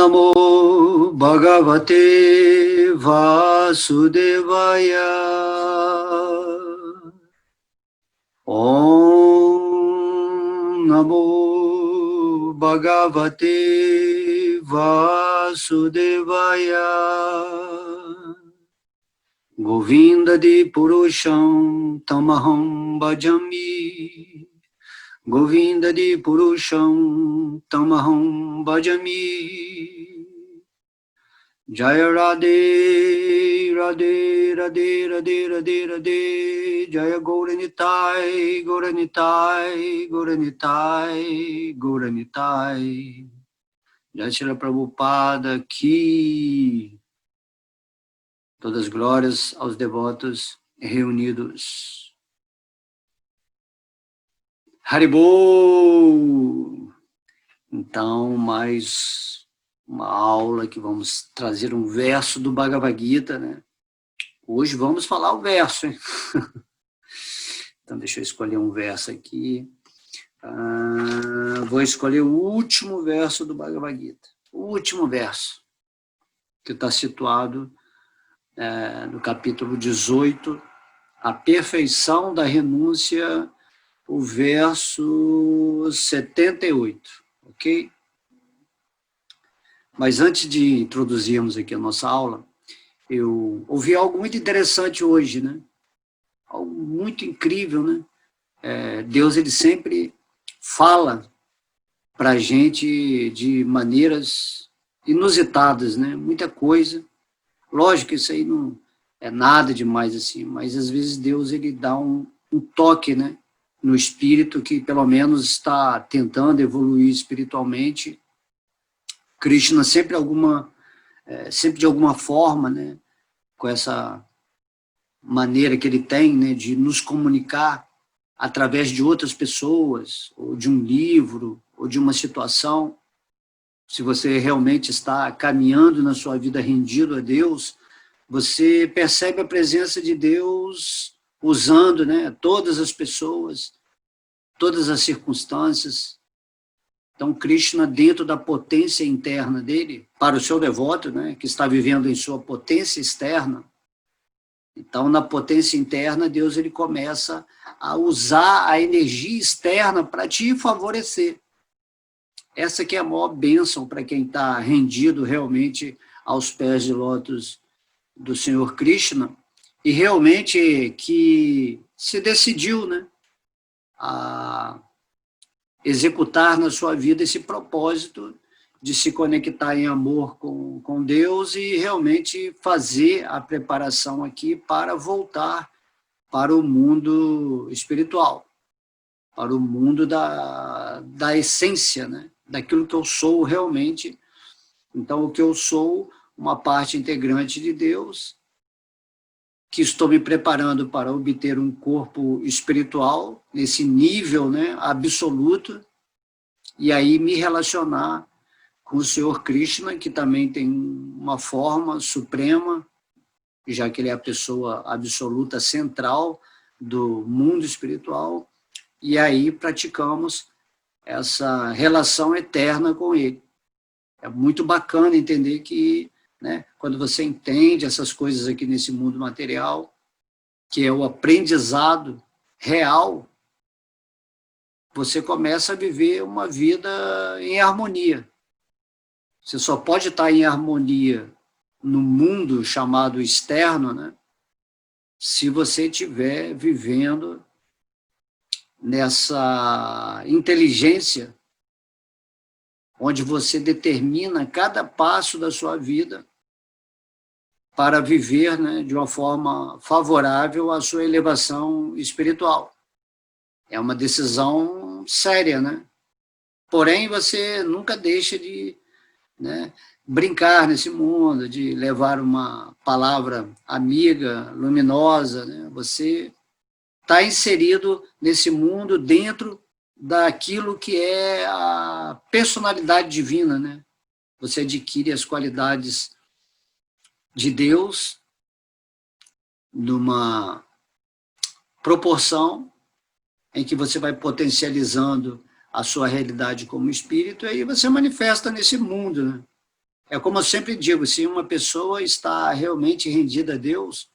Namo Bhagavate Vasudevaya. Om Namo Bhagavate Vasudevaya. Govindadi Purusham Tamaham Bhajami. Govindadi Purusham Tamaham Bhajami. Jaya Radhe, Radhe, Radhe, Radhe, Radhe, Radhe. Jaya Gauranitai, Gauranitai, Gauranitai, Gauranitai. Jaya Shri Prabhupada Ki. Todas as glórias aos devotos reunidos. Haribol! Então, mais uma aula que vamos trazer um verso do Bhagavad Gita, né? Hoje vamos falar o verso, hein? Então, deixa eu escolher um verso aqui. Vou escolher o último verso do Bhagavad Gita. O último verso, que está situado no capítulo 18, a perfeição da renúncia, o verso 78, ok? Mas antes de introduzirmos aqui a nossa aula, eu ouvi algo muito interessante hoje, né? Algo muito incrível, né? Deus, ele sempre fala para a gente de maneiras inusitadas, né? Muita coisa. Lógico que isso aí não é nada demais assim, mas às vezes Deus, ele dá um toque, né? No espírito que pelo menos está tentando evoluir espiritualmente. Krishna sempre de alguma forma, né, com essa maneira que ele tem, né, de nos comunicar através de outras pessoas, ou de um livro, ou de uma situação. Se você realmente está caminhando na sua vida rendido a Deus, você percebe a presença de Deus usando, né, todas as pessoas, todas as circunstâncias. Então, Krishna, dentro da potência interna dele, para o seu devoto, né, que está vivendo em sua potência externa, então, na potência interna, Deus, ele começa a usar a energia externa para te favorecer. Essa que é a maior bênção para quem está rendido realmente aos pés de lótus do Senhor Krishna, e realmente que se decidiu, né, a executar na sua vida esse propósito de se conectar em amor com Deus e realmente fazer a preparação aqui para voltar para o mundo espiritual, para o mundo da essência, né, daquilo que eu sou realmente. Então, o que eu sou, uma parte integrante de Deus, que estou me preparando para obter um corpo espiritual, nesse nível, né, absoluto, e aí me relacionar com o Senhor Krishna, que também tem uma forma suprema, já que ele é a pessoa absoluta central do mundo espiritual, e aí praticamos essa relação eterna com ele. É muito bacana entender que, né, quando você entende essas coisas aqui nesse mundo material, que é o aprendizado real, você começa a viver uma vida em harmonia. Você só pode estar em harmonia no mundo chamado externo, né, se você estiver vivendo nessa inteligência onde você determina cada passo da sua vida para viver, né, de uma forma favorável à sua elevação espiritual. É uma decisão séria, né? Porém, você nunca deixa de, né, brincar nesse mundo, de levar uma palavra amiga, luminosa, né? Você está inserido nesse mundo dentro daquilo que é a personalidade divina, né? Você adquire as qualidades de Deus numa proporção em que você vai potencializando a sua realidade como espírito, e aí você manifesta nesse mundo, né? É como eu sempre digo, se uma pessoa está realmente rendida a Deus,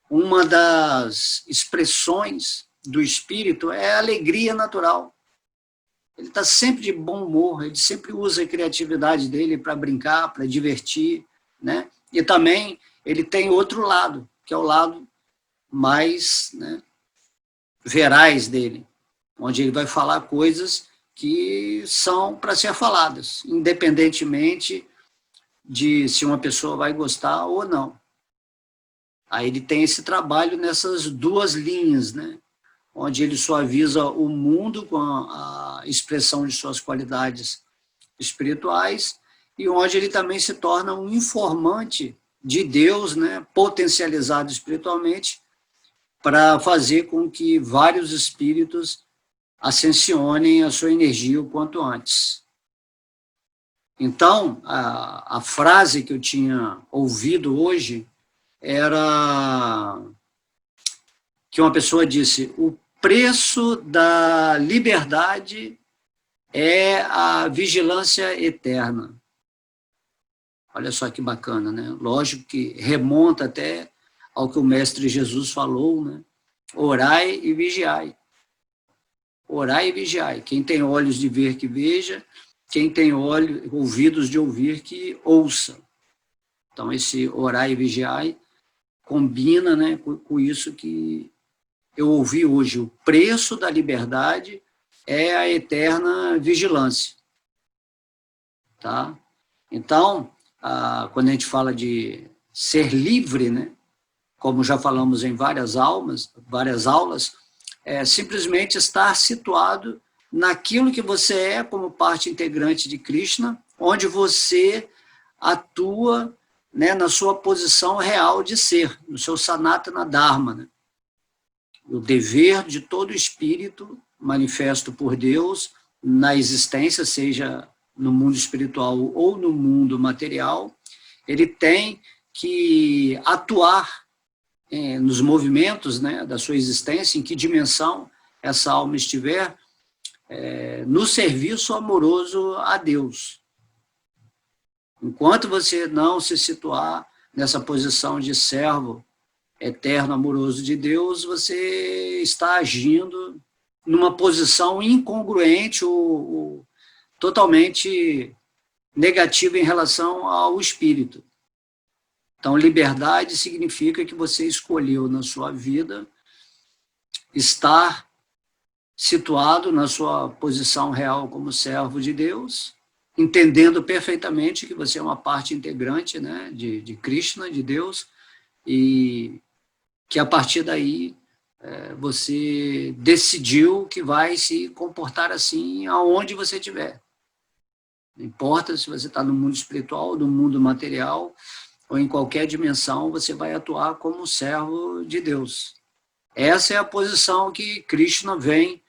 uma das expressões do espírito é a alegria natural. Ele está sempre de bom humor, ele sempre usa a criatividade dele para brincar, para divertir, né? E também ele tem outro lado, que é o lado mais, né, veraz dele, onde ele vai falar coisas que são para ser faladas, independentemente de se uma pessoa vai gostar ou não. Aí ele tem esse trabalho nessas duas linhas, né? Onde ele suaviza o mundo com a expressão de suas qualidades espirituais e onde ele também se torna um informante de Deus, né? Potencializado espiritualmente, para fazer com que vários espíritos ascensionem a sua energia o quanto antes. Então, a frase que eu tinha ouvido hoje era que uma pessoa disse: o preço da liberdade é a vigilância eterna. Olha só que bacana, né? Lógico que remonta até ao que o Mestre Jesus falou, né? Orai e vigiai. Orai e vigiai. Quem tem olhos de ver, que veja. Quem tem ouvidos de ouvir, que ouça. Então, esse orai e vigiai combina, né, com isso que eu ouvi hoje. O preço da liberdade é a eterna vigilância. Tá? Então, quando a gente fala de ser livre, né, como já falamos em várias aulas, é simplesmente estar situado naquilo que você é como parte integrante de Krishna, onde você atua, né, na sua posição real de ser, no seu Sanatana Dharma. Né? O dever de todo espírito manifesto por Deus na existência, seja no mundo espiritual ou no mundo material, ele tem que atuar nos movimentos, né, da sua existência, em que dimensão essa alma estiver, no serviço amoroso a Deus. Enquanto você não se situar nessa posição de servo eterno amoroso de Deus, você está agindo numa posição incongruente ou totalmente negativa em relação ao espírito. Então, liberdade significa que você escolheu na sua vida estar situado na sua posição real como servo de Deus, entendendo perfeitamente que você é uma parte integrante, né, de Krishna, de Deus, e que a partir daí você decidiu que vai se comportar assim aonde você estiver. Não importa se você está no mundo espiritual, no mundo material, ou em qualquer dimensão, você vai atuar como servo de Deus. Essa é a posição que Krishna vem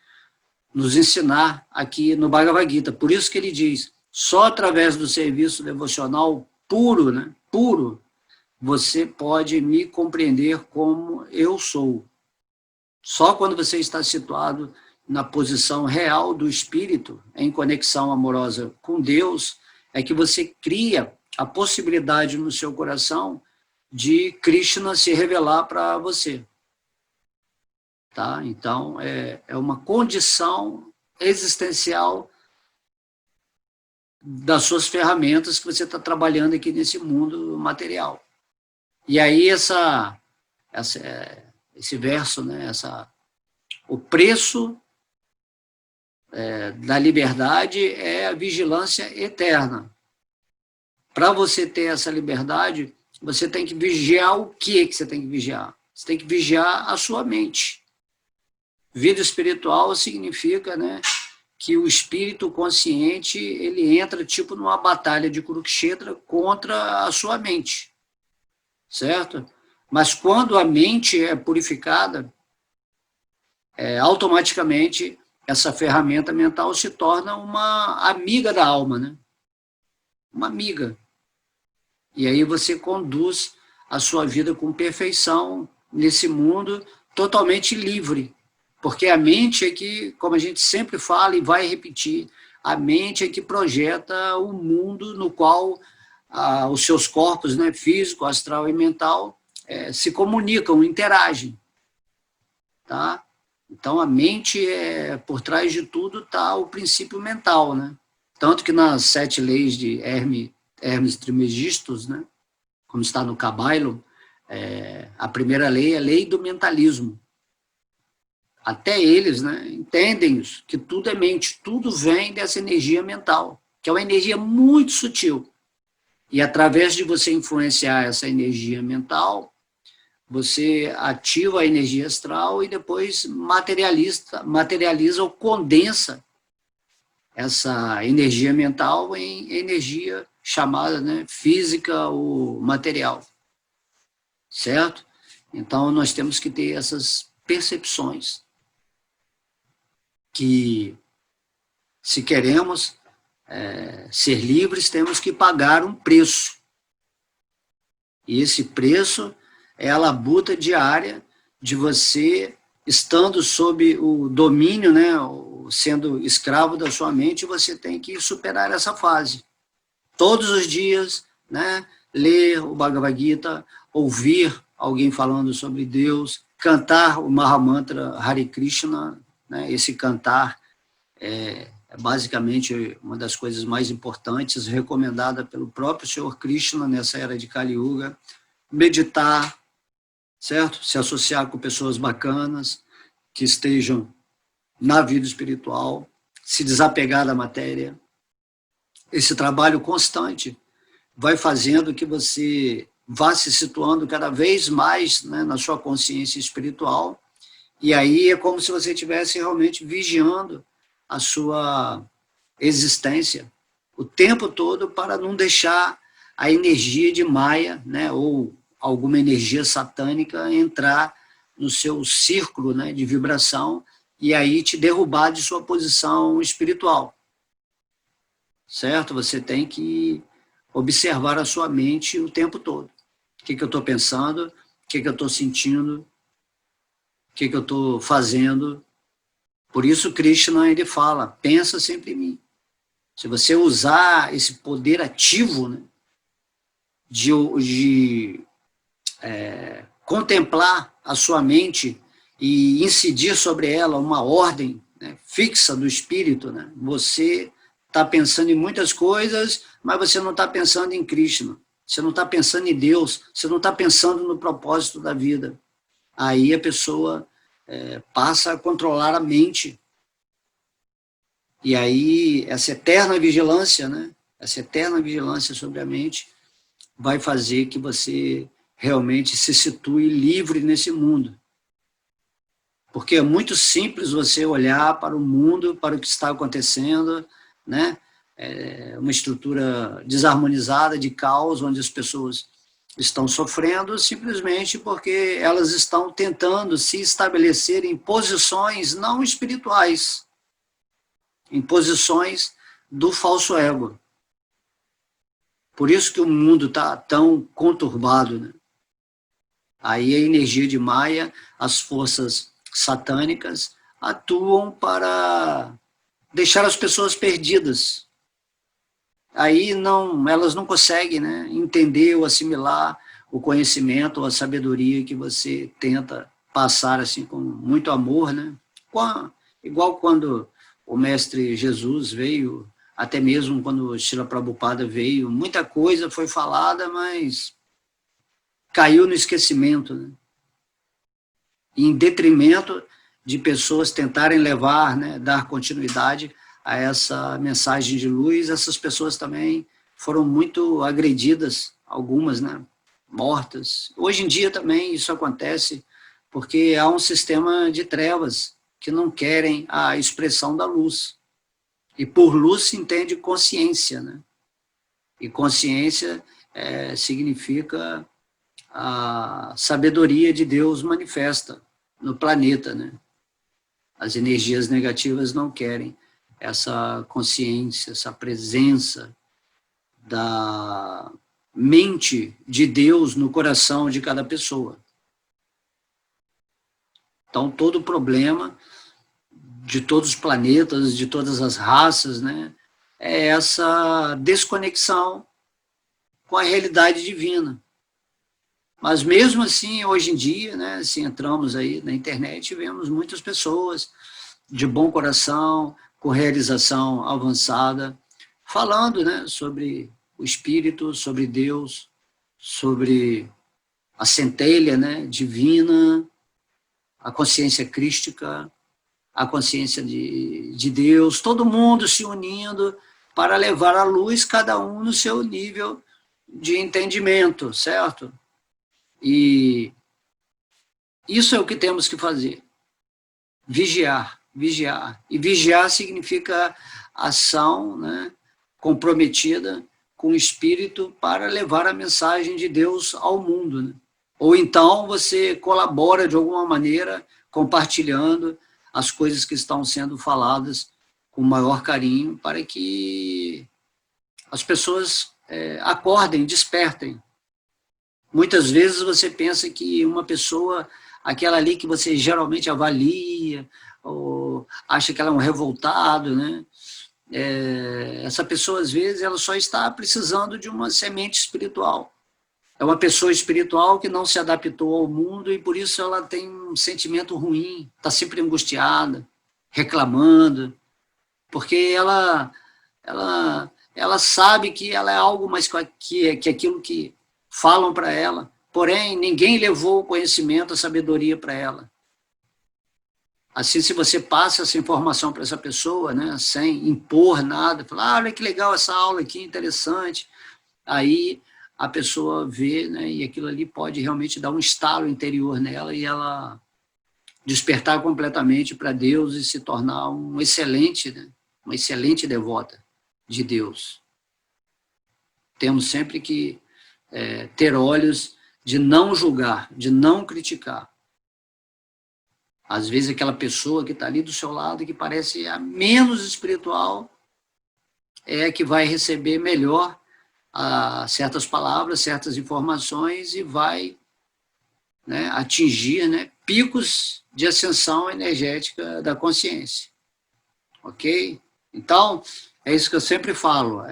nos ensinar aqui no Bhagavad Gita. Por isso que ele diz, só através do serviço devocional puro, né, puro, você pode me compreender como eu sou. Só quando você está situado na posição real do espírito, em conexão amorosa com Deus, é que você cria a possibilidade no seu coração de Krishna se revelar para você. Tá? Então, é uma condição existencial das suas ferramentas que você está trabalhando aqui nesse mundo material. E aí esse verso, né, o preço da liberdade é a vigilância eterna. Para você ter essa liberdade, você tem que vigiar o que você tem que vigiar? Você tem que vigiar a sua mente. Vida espiritual significa, né, que o espírito consciente ele entra tipo numa batalha de Kurukshetra contra a sua mente, certo? Mas quando a mente é purificada, automaticamente essa ferramenta mental se torna uma amiga da alma, né? Uma amiga. E aí você conduz a sua vida com perfeição nesse mundo totalmente livre. Porque a mente é que, como a gente sempre fala e vai repetir, a mente é que projeta o mundo no qual os seus corpos, né, físico, astral e mental, se comunicam, interagem. Tá? Então, a mente, por trás de tudo, está o princípio mental. Né? Tanto que nas 7 leis de Hermes Trismegistus, né, como está no Cabailo, a primeira lei é a lei do mentalismo. Até eles, né, entendem isso, que tudo é mente, tudo vem dessa energia mental, que é uma energia muito sutil. E através de você influenciar essa energia mental, você ativa a energia astral e depois materializa ou condensa essa energia mental em energia chamada, né, física ou material. Certo? Então, nós temos que ter essas percepções que, se queremos ser livres, temos que pagar um preço. E esse preço é a labuta diária de você, estando sob o domínio, né, sendo escravo da sua mente, você tem que superar essa fase. Todos os dias, né, ler o Bhagavad Gita, ouvir alguém falando sobre Deus, cantar o Mahamantra Hare Krishna, né, esse cantar é basicamente uma das coisas mais importantes, recomendada pelo próprio Senhor Krishna nessa era de Kali Yuga. Meditar, certo? Se associar com pessoas bacanas, que estejam na vida espiritual, se desapegar da matéria. Esse trabalho constante vai fazendo que você vá se situando cada vez mais, né, na sua consciência espiritual, e aí é como se você estivesse realmente vigiando a sua existência o tempo todo para não deixar a energia de Maya, né, ou alguma energia satânica entrar no seu círculo, né, de vibração e aí te derrubar de sua posição espiritual. Certo? Você tem que observar a sua mente o tempo todo. O que eu estou pensando, o que eu estou sentindo, o que eu estou fazendo. Por isso Krishna, ele fala, pensa sempre em mim. Se você usar esse poder ativo, né, de contemplar a sua mente e incidir sobre ela uma ordem, né, fixa do espírito, né, você está pensando em muitas coisas, mas você não está pensando em Krishna, você não está pensando em Deus, você não está pensando no propósito da vida. Aí a pessoa passa a controlar a mente. E aí essa eterna vigilância, né, essa eterna vigilância sobre a mente vai fazer que você realmente se situe livre nesse mundo. Porque é muito simples você olhar para o mundo, para o que está acontecendo, né? Uma estrutura desarmonizada de caos, onde as pessoas estão sofrendo simplesmente porque elas estão tentando se estabelecer em posições não espirituais, em posições do falso ego. Por isso que o mundo está tão conturbado, né? Aí a energia de Maya, as forças satânicas, atuam para deixar as pessoas perdidas. Aí elas não conseguem, né, entender ou assimilar o conhecimento ou a sabedoria que você tenta passar assim, com muito amor. Né? Igual quando o Mestre Jesus veio, até mesmo quando o Srila Prabhupada veio, muita coisa foi falada, mas caiu no esquecimento, né? Em detrimento de pessoas tentarem levar, né, dar continuidade a essa mensagem de luz. Essas pessoas também foram muito agredidas, algumas, né, mortas. Hoje em dia também isso acontece, porque há um sistema de trevas que não querem a expressão da luz. E por luz se entende consciência, né? E consciência significa a sabedoria de Deus manifesta no planeta, né? As energias negativas não querem essa consciência, essa presença da mente de Deus no coração de cada pessoa. Então, todo o problema de todos os planetas, de todas as raças, né, é essa desconexão com a realidade divina. Mas mesmo assim, hoje em dia, né, se entramos aí na internet, vemos muitas pessoas de bom coração, com realização avançada, falando, né, sobre o Espírito, sobre Deus, sobre a centelha, né, divina, a consciência crística, a consciência de Deus, todo mundo se unindo para levar à luz, cada um no seu nível de entendimento, certo? E isso é o que temos que fazer, vigiar, vigiar. E vigiar significa ação, né, comprometida com o Espírito para levar a mensagem de Deus ao mundo, né? Ou então você colabora de alguma maneira, compartilhando as coisas que estão sendo faladas com maior carinho, para que as pessoas acordem, despertem. Muitas vezes você pensa que uma pessoa, aquela ali que você geralmente avalia, ou acha que ela é um revoltado, né? Essa pessoa, às vezes, ela só está precisando de uma semente espiritual. É uma pessoa espiritual que não se adaptou ao mundo e por isso ela tem um sentimento ruim, está sempre angustiada, reclamando, porque ela sabe que ela é algo mais que aquilo que falam para ela, porém ninguém levou o conhecimento, a sabedoria para ela. Assim, se você passa essa informação para essa pessoa, né, sem impor nada, falar, olha que legal essa aula aqui, interessante, aí a pessoa vê, né, e aquilo ali pode realmente dar um estalo interior nela e ela despertar completamente para Deus e se tornar uma excelente devota de Deus. Temos sempre que ter olhos de não julgar, de não criticar. Às vezes aquela pessoa que está ali do seu lado, que parece a menos espiritual, é que vai receber melhor certas palavras, certas informações e vai, né, atingir, né, picos de ascensão energética da consciência. Ok? Então, é isso que eu sempre falo.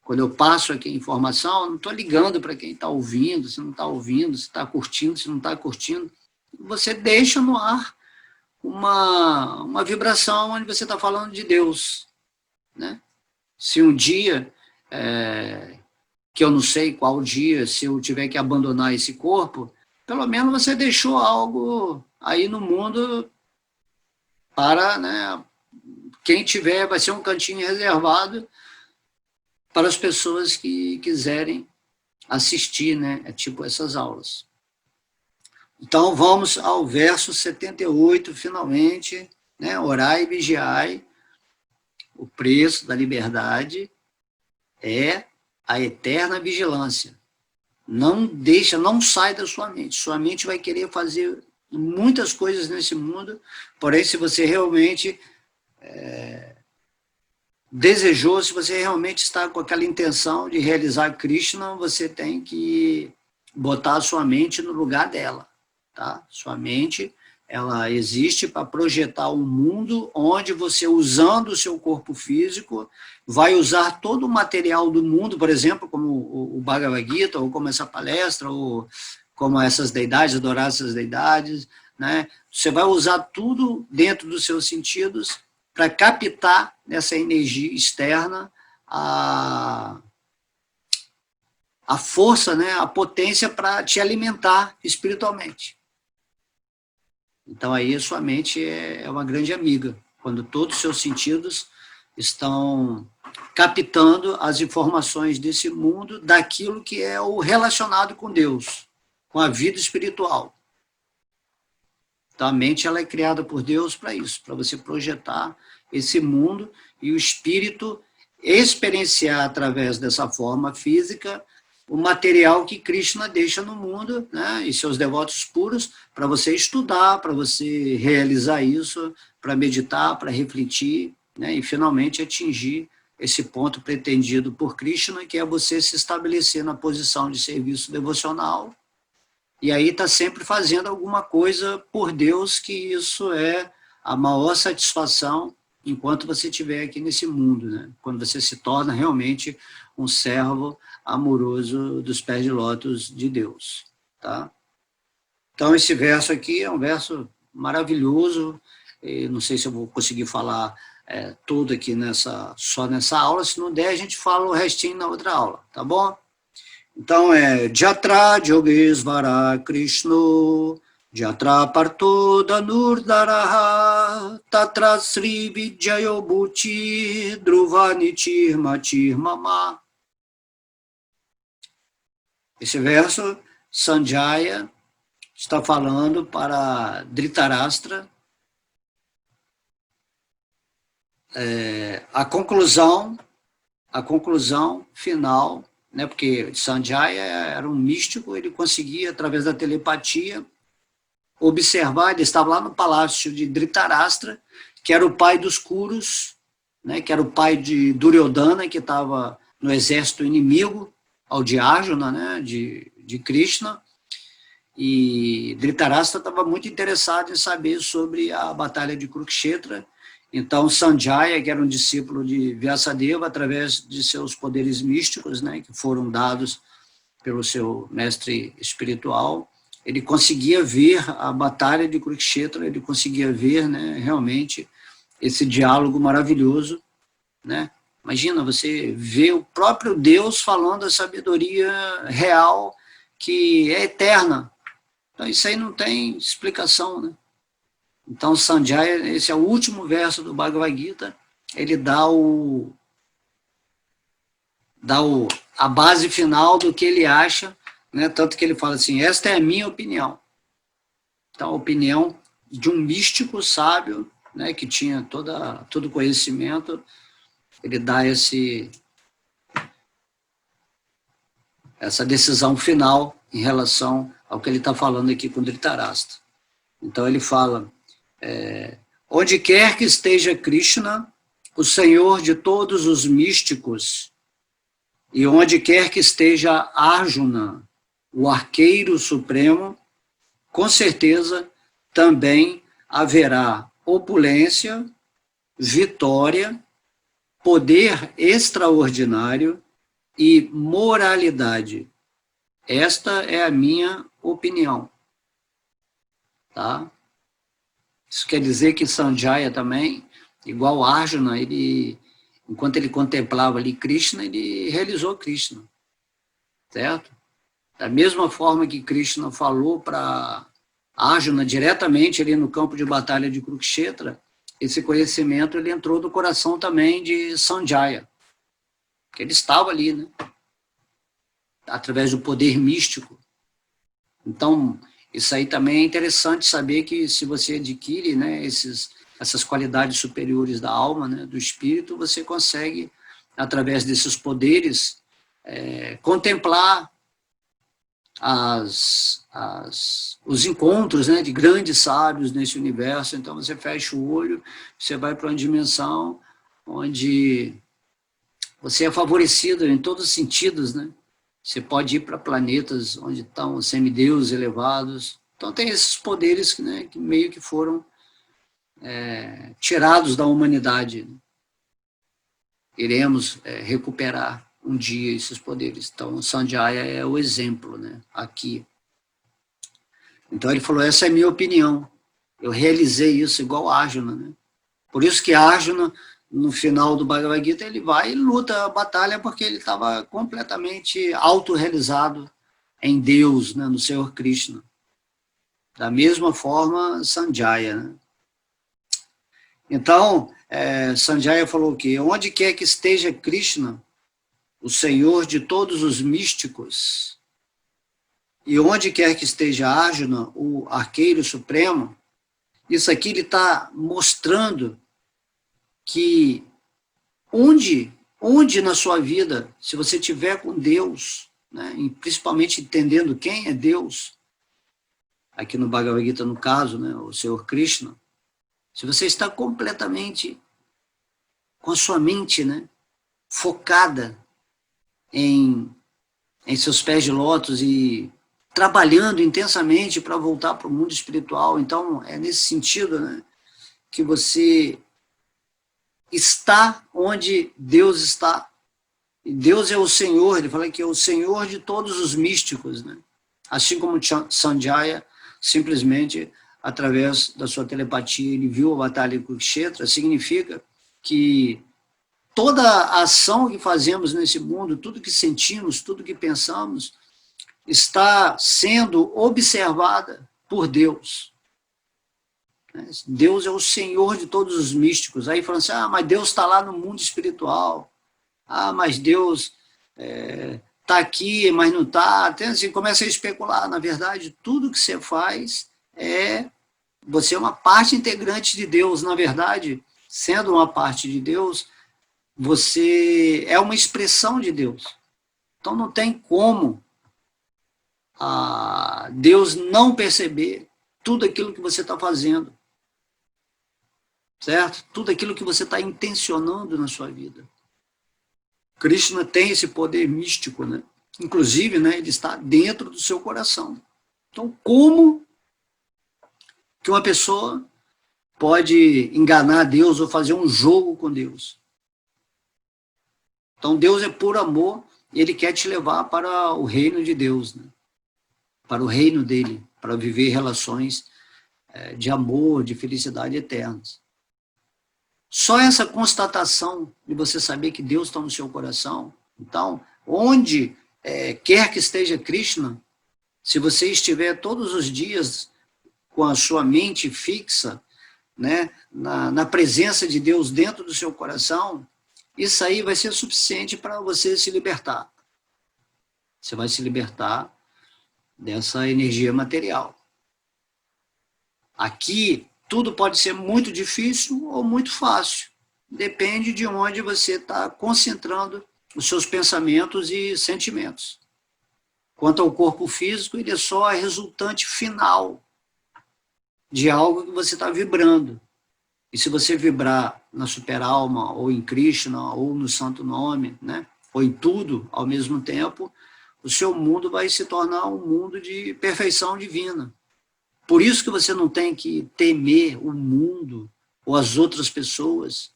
Quando eu passo aqui a informação, eu não estou ligando para quem está ouvindo, se não está ouvindo, se está curtindo, se não está curtindo. Você deixa no ar uma vibração onde você está falando de Deus, né? Se um dia, que eu não sei qual dia, se eu tiver que abandonar esse corpo, pelo menos você deixou algo aí no mundo para, né, quem tiver, vai ser um cantinho reservado para as pessoas que quiserem assistir, né, tipo essas aulas. Então, vamos ao verso 78, finalmente, né, orai e vigiai, o preço da liberdade é a eterna vigilância. Não deixa, não sai da sua mente. Sua mente vai querer fazer muitas coisas nesse mundo, porém, se você realmente desejou, se você realmente está com aquela intenção de realizar Krishna, você tem que botar a sua mente no lugar dela. Tá? Sua mente, ela existe para projetar um mundo onde você, usando o seu corpo físico, vai usar todo o material do mundo, por exemplo, como o Bhagavad Gita, ou como essa palestra, ou como essas deidades, adorar essas deidades, né? Você vai usar tudo dentro dos seus sentidos para captar nessa energia externa a força, né? A potência para te alimentar espiritualmente. Então, aí a sua mente é uma grande amiga, quando todos os seus sentidos estão captando as informações desse mundo, daquilo que é o relacionado com Deus, com a vida espiritual. Então, a mente, ela é criada por Deus para isso, para você projetar esse mundo e o espírito experienciar, através dessa forma física, o material que Krishna deixa no mundo, né, e seus devotos puros, para você estudar, para você realizar isso, para meditar, para refletir, né, e finalmente atingir esse ponto pretendido por Krishna, que é você se estabelecer na posição de serviço devocional, e aí está sempre fazendo alguma coisa por Deus, que isso é a maior satisfação enquanto você estiver aqui nesse mundo, né, quando você se torna realmente um servo amoroso dos pés de lótus de Deus. Tá? Então, esse verso aqui é um verso maravilhoso. Não sei se eu vou conseguir falar tudo aqui só nessa aula. Se não der, a gente fala o restinho na outra aula, tá bom? Então, Jatra Yogesvara Krishno, Jatra Parto Danurdaraha, Tatra Sri Vijayobuchi, Dhruvanichir Matir Mama. Esse verso, Sanjaya está falando para Dhritarashtra a conclusão final, né, porque Sanjaya era um místico, ele conseguia, através da telepatia, observar, ele estava lá no palácio de Dhritarashtra, que era o pai dos Kurus, né, que era o pai de Duryodhana, que estava no exército inimigo, ao de Arjuna, né, de Krishna, e Dhritarashtra estava muito interessado em saber sobre a batalha de Kurukshetra. Então, Sanjaya, que era um discípulo de Vyasadeva, através de seus poderes místicos, né, que foram dados pelo seu mestre espiritual, ele conseguia ver a batalha de Kurukshetra, ele conseguia ver, né, realmente esse diálogo maravilhoso, né? Imagina, você vê o próprio Deus falando a sabedoria real, que é eterna. Então, isso aí não tem explicação, né? Então, Sanjaya, esse é o último verso do Bhagavad Gita, ele dá a base final do que ele acha, né? Tanto que ele fala assim, esta é a minha opinião. Então, a opinião de um místico sábio, né, que tinha todo conhecimento, ele dá essa decisão final em relação ao que ele está falando aqui com Dhritarashtra. Então, ele fala, onde quer que esteja Krishna, o Senhor de todos os místicos, e onde quer que esteja Arjuna, o arqueiro supremo, com certeza também haverá opulência, vitória, poder extraordinário e moralidade. Esta é a minha opinião. Tá? Isso quer dizer que Sanjaya também, igual Arjuna, enquanto ele contemplava ali Krishna, ele realizou Krishna. Certo? Da mesma forma que Krishna falou para Arjuna diretamente ali no campo de batalha de Kurukshetra, esse conhecimento ele entrou no coração também de Sanjaya, que ele estava ali, né? Através do poder místico. Então, isso aí também é interessante saber que se você adquire, né, essas qualidades superiores da alma, né, do espírito, você consegue, através desses poderes, contemplar os encontros, né, de grandes sábios nesse universo. Então você fecha o olho, você vai para uma dimensão onde você é favorecido em todos os sentidos, né? Você pode ir para planetas onde estão semideuses elevados. Então tem esses poderes, né, que meio que foram tirados da humanidade. Iremos recuperar um dia esses poderes. Então, Sanjaya é o exemplo, né, aqui. Então, ele falou, essa é a minha opinião. Eu realizei isso igual Arjuna, né? Por isso que Arjuna, no final do Bhagavad Gita, ele vai e luta a batalha porque ele estava completamente autorrealizado em Deus, né, no Senhor Krishna. Da mesma forma, Sanjaya, né? Então, Sanjaya falou que onde quer que esteja Krishna, o Senhor de todos os místicos, e onde quer que esteja Arjuna, o arqueiro supremo, isso aqui ele está mostrando que onde na sua vida, se você tiver com Deus, né, e principalmente entendendo quem é Deus, aqui no Bhagavad Gita, no caso, né, o Senhor Krishna, se você está completamente com a sua mente, né, focada em seus pés de lótus e trabalhando intensamente para voltar para o mundo espiritual. Então, é nesse sentido, né, que você está onde Deus está. E Deus é o Senhor, ele fala que é o Senhor de todos os místicos, né? Assim como Sanjaya, simplesmente, através da sua telepatia, ele viu a batalha em Kurukshetra, significa que toda a ação que fazemos nesse mundo, tudo que sentimos, tudo que pensamos, está sendo observada por Deus. Deus é o Senhor de todos os místicos. Aí falam assim, mas Deus está lá no mundo espiritual. Mas Deus está aqui, mas não está. Até assim, começa a especular. Na verdade, tudo que você faz você é uma parte integrante de Deus. Na verdade, sendo uma parte de Deus, você é uma expressão de Deus. Então não tem como Deus não perceber tudo aquilo que você está fazendo. Certo? Tudo aquilo que você está intencionando na sua vida. Krishna tem esse poder místico, né? Inclusive, né, ele está dentro do seu coração. Então, como que uma pessoa pode enganar Deus ou fazer um jogo com Deus? Então, Deus é puro amor e ele quer te levar para o reino de Deus, né? Para o reino dele, para viver relações de amor, de felicidade eternas. Só essa constatação de você saber que Deus está no seu coração. Então, onde quer que esteja Krishna, se você estiver todos os dias com a sua mente fixa, né, na presença de Deus dentro do seu coração, isso aí vai ser suficiente para você se libertar. Você vai se libertar dessa energia material. Aqui, tudo pode ser muito difícil ou muito fácil. Depende de onde você está concentrando os seus pensamentos e sentimentos. Quanto ao corpo físico, ele é só a resultante final de algo que você está vibrando. E se você vibrar na superalma, ou em Krishna, ou no santo nome, né, ou em tudo ao mesmo tempo, o seu mundo vai se tornar um mundo de perfeição divina. Por isso que você não tem que temer o mundo ou as outras pessoas,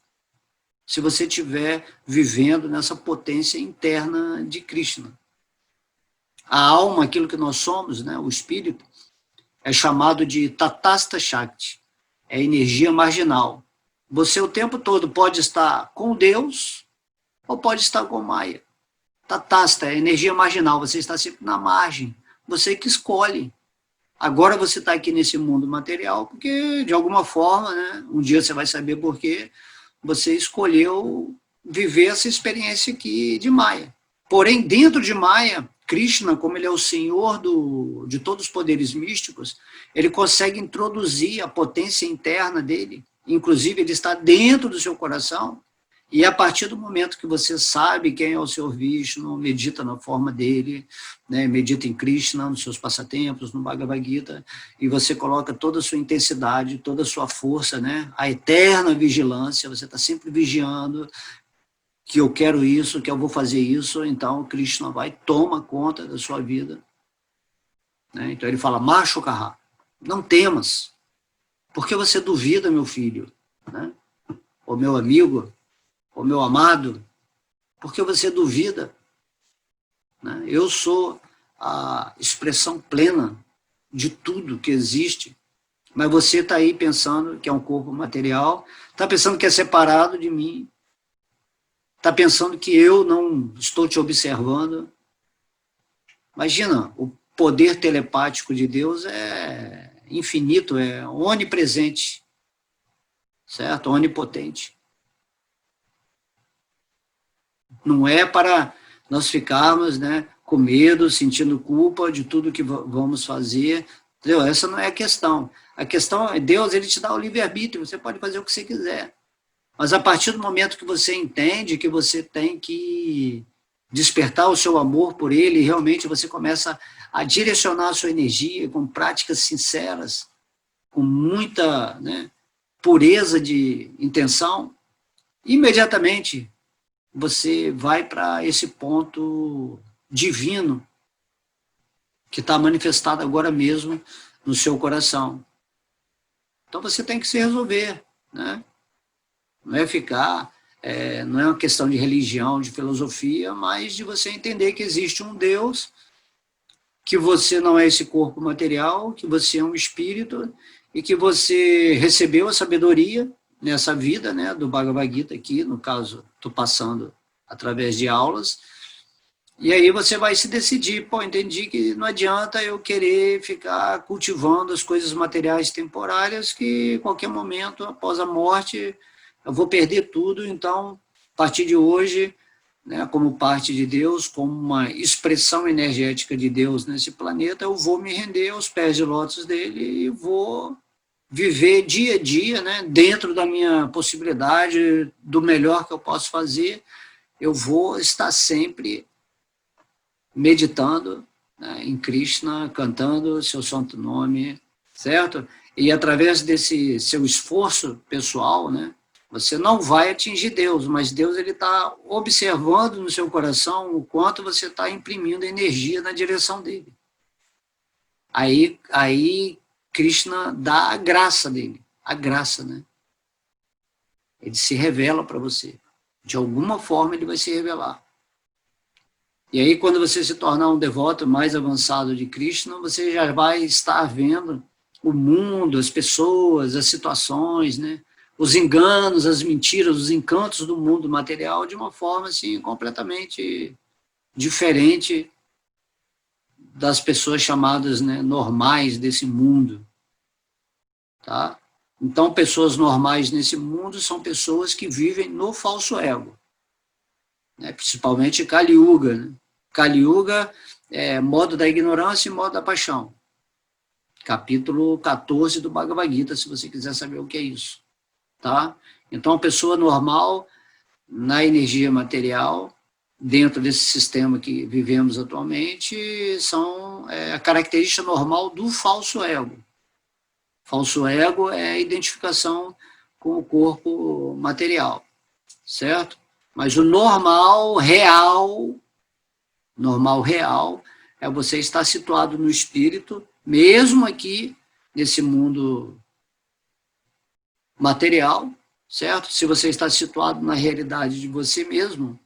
se você estiver vivendo nessa potência interna de Krishna. A alma, aquilo que nós somos, né, o espírito, é chamado de Tatastha Shakti, é energia marginal. Você o tempo todo pode estar com Deus ou pode estar com Maya. Tatastha é energia marginal, você está sempre na margem, você que escolhe. Agora você está aqui nesse mundo material porque, de alguma forma, né, um dia você vai saber por quê, você escolheu viver essa experiência aqui de Maya. Porém, dentro de Maya, Krishna, como ele é o senhor de todos os poderes místicos, ele consegue introduzir a potência interna dele, inclusive ele está dentro do seu coração, e a partir do momento que você sabe quem é o Senhor Vishnu, medita na forma dele, né, medita em Krishna, nos seus passatempos, no Bhagavad Gita, e você coloca toda a sua intensidade, toda a sua força, né, a eterna vigilância, você está sempre vigiando, que eu quero isso, que eu vou fazer isso, então Krishna vai, toma conta da sua vida. Né? Então ele fala, Mashukaha, não temas, porque você duvida, meu filho, né? Ou meu amigo, ou meu amado, porque você duvida. Né? Eu sou a expressão plena de tudo que existe, mas você está aí pensando que é um corpo material, está pensando que é separado de mim, está pensando que eu não estou te observando. Imagina, o poder telepático de Deus é infinito, é onipresente, certo? Onipotente. Não é para nós ficarmos, né, com medo, sentindo culpa de tudo que vamos fazer. Entendeu? Essa não é a questão. A questão é Deus, ele te dá o livre-arbítrio, você pode fazer o que você quiser. Mas a partir do momento que você entende que você tem que despertar o seu amor por ele, realmente você começa a direcionar a sua energia com práticas sinceras, com muita, né, pureza de intenção, imediatamente você vai para esse ponto divino que está manifestado agora mesmo no seu coração. Então você tem que se resolver, né? Não é ficar não é uma questão de religião, de filosofia, mas de você entender que existe um Deus, que você não é esse corpo material, que você é um espírito e que você recebeu a sabedoria nessa vida, né, do Bhagavad Gita aqui, no caso, estou passando através de aulas, e aí você vai se decidir, pô, entendi que não adianta eu querer ficar cultivando as coisas materiais temporárias, que em qualquer momento, após a morte, eu vou perder tudo, então, a partir de hoje, né, como parte de Deus, como uma expressão energética de Deus nesse planeta, eu vou me render aos pés de lótus dele e vou viver dia a dia, né, dentro da minha possibilidade, do melhor que eu posso fazer, eu vou estar sempre meditando, né, em Krishna, cantando seu santo nome, certo? E através desse seu esforço pessoal, né, você não vai atingir Deus, mas Deus está observando no seu coração o quanto você está imprimindo energia na direção dele. Aí Krishna dá a graça dele, a graça, né? Ele se revela para você. De alguma forma ele vai se revelar. E aí quando você se tornar um devoto mais avançado de Krishna, você já vai estar vendo o mundo, as pessoas, as situações, né? Os enganos, as mentiras, os encantos do mundo material de uma forma assim, completamente diferente das pessoas chamadas, né, normais desse mundo. Tá? Então, pessoas normais nesse mundo são pessoas que vivem no falso ego, né? Principalmente Kali Yuga. Né? Kali Yuga é modo da ignorância e modo da paixão. Capítulo 14 do Bhagavad Gita, se você quiser saber o que é isso. Tá? Então, a pessoa normal, na energia material, dentro desse sistema que vivemos atualmente, são a característica normal do falso ego. Falso ego é a identificação com o corpo material, certo? Mas o normal real é você estar situado no espírito, mesmo aqui nesse mundo material, certo? Se você está situado na realidade de você mesmo,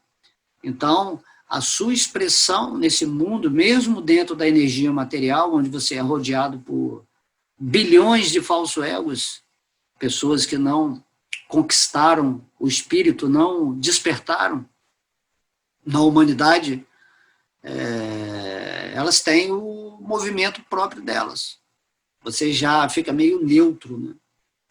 então a sua expressão nesse mundo, mesmo dentro da energia material, onde você é rodeado por bilhões de falsos egos, pessoas que não conquistaram o espírito, não despertaram na humanidade, elas têm o movimento próprio delas. Você já fica meio neutro, né?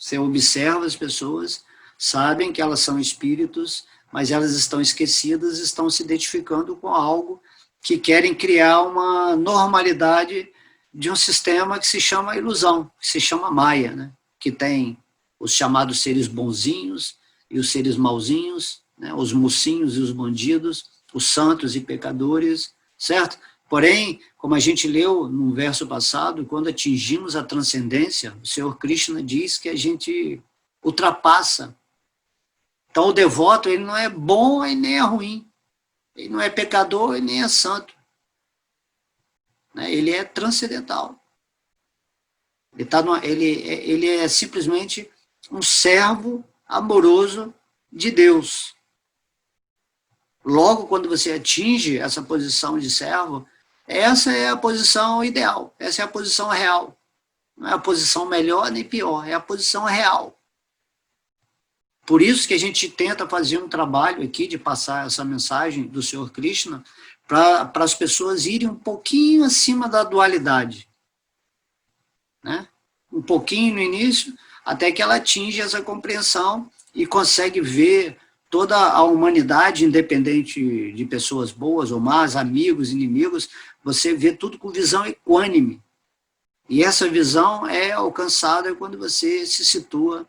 Você observa as pessoas, sabem que elas são espíritos, mas elas estão esquecidas, estão se identificando com algo que querem criar uma normalidade de um sistema que se chama ilusão, que se chama Maya, né? Que tem os chamados seres bonzinhos e os seres mauzinhos, né? Os mocinhos e os bandidos, os santos e pecadores, certo? Porém, como a gente leu no verso passado, quando atingimos a transcendência, o Senhor Krishna diz que a gente ultrapassa. Então, o devoto, ele não é bom e nem é ruim. Ele não é pecador e nem é santo. Ele é transcendental. Ele é simplesmente um servo amoroso de Deus. Logo, quando você atinge essa posição de servo, essa é a posição ideal, essa é a posição real. Não é a posição melhor nem pior, é a posição real. Por isso que a gente tenta fazer um trabalho aqui de passar essa mensagem do Senhor Krishna para as pessoas irem um pouquinho acima da dualidade. Né? Um pouquinho no início, até que ela atinge essa compreensão e consegue ver toda a humanidade, independente de pessoas boas ou más, amigos, inimigos, você vê tudo com visão equânime. E essa visão é alcançada quando você se situa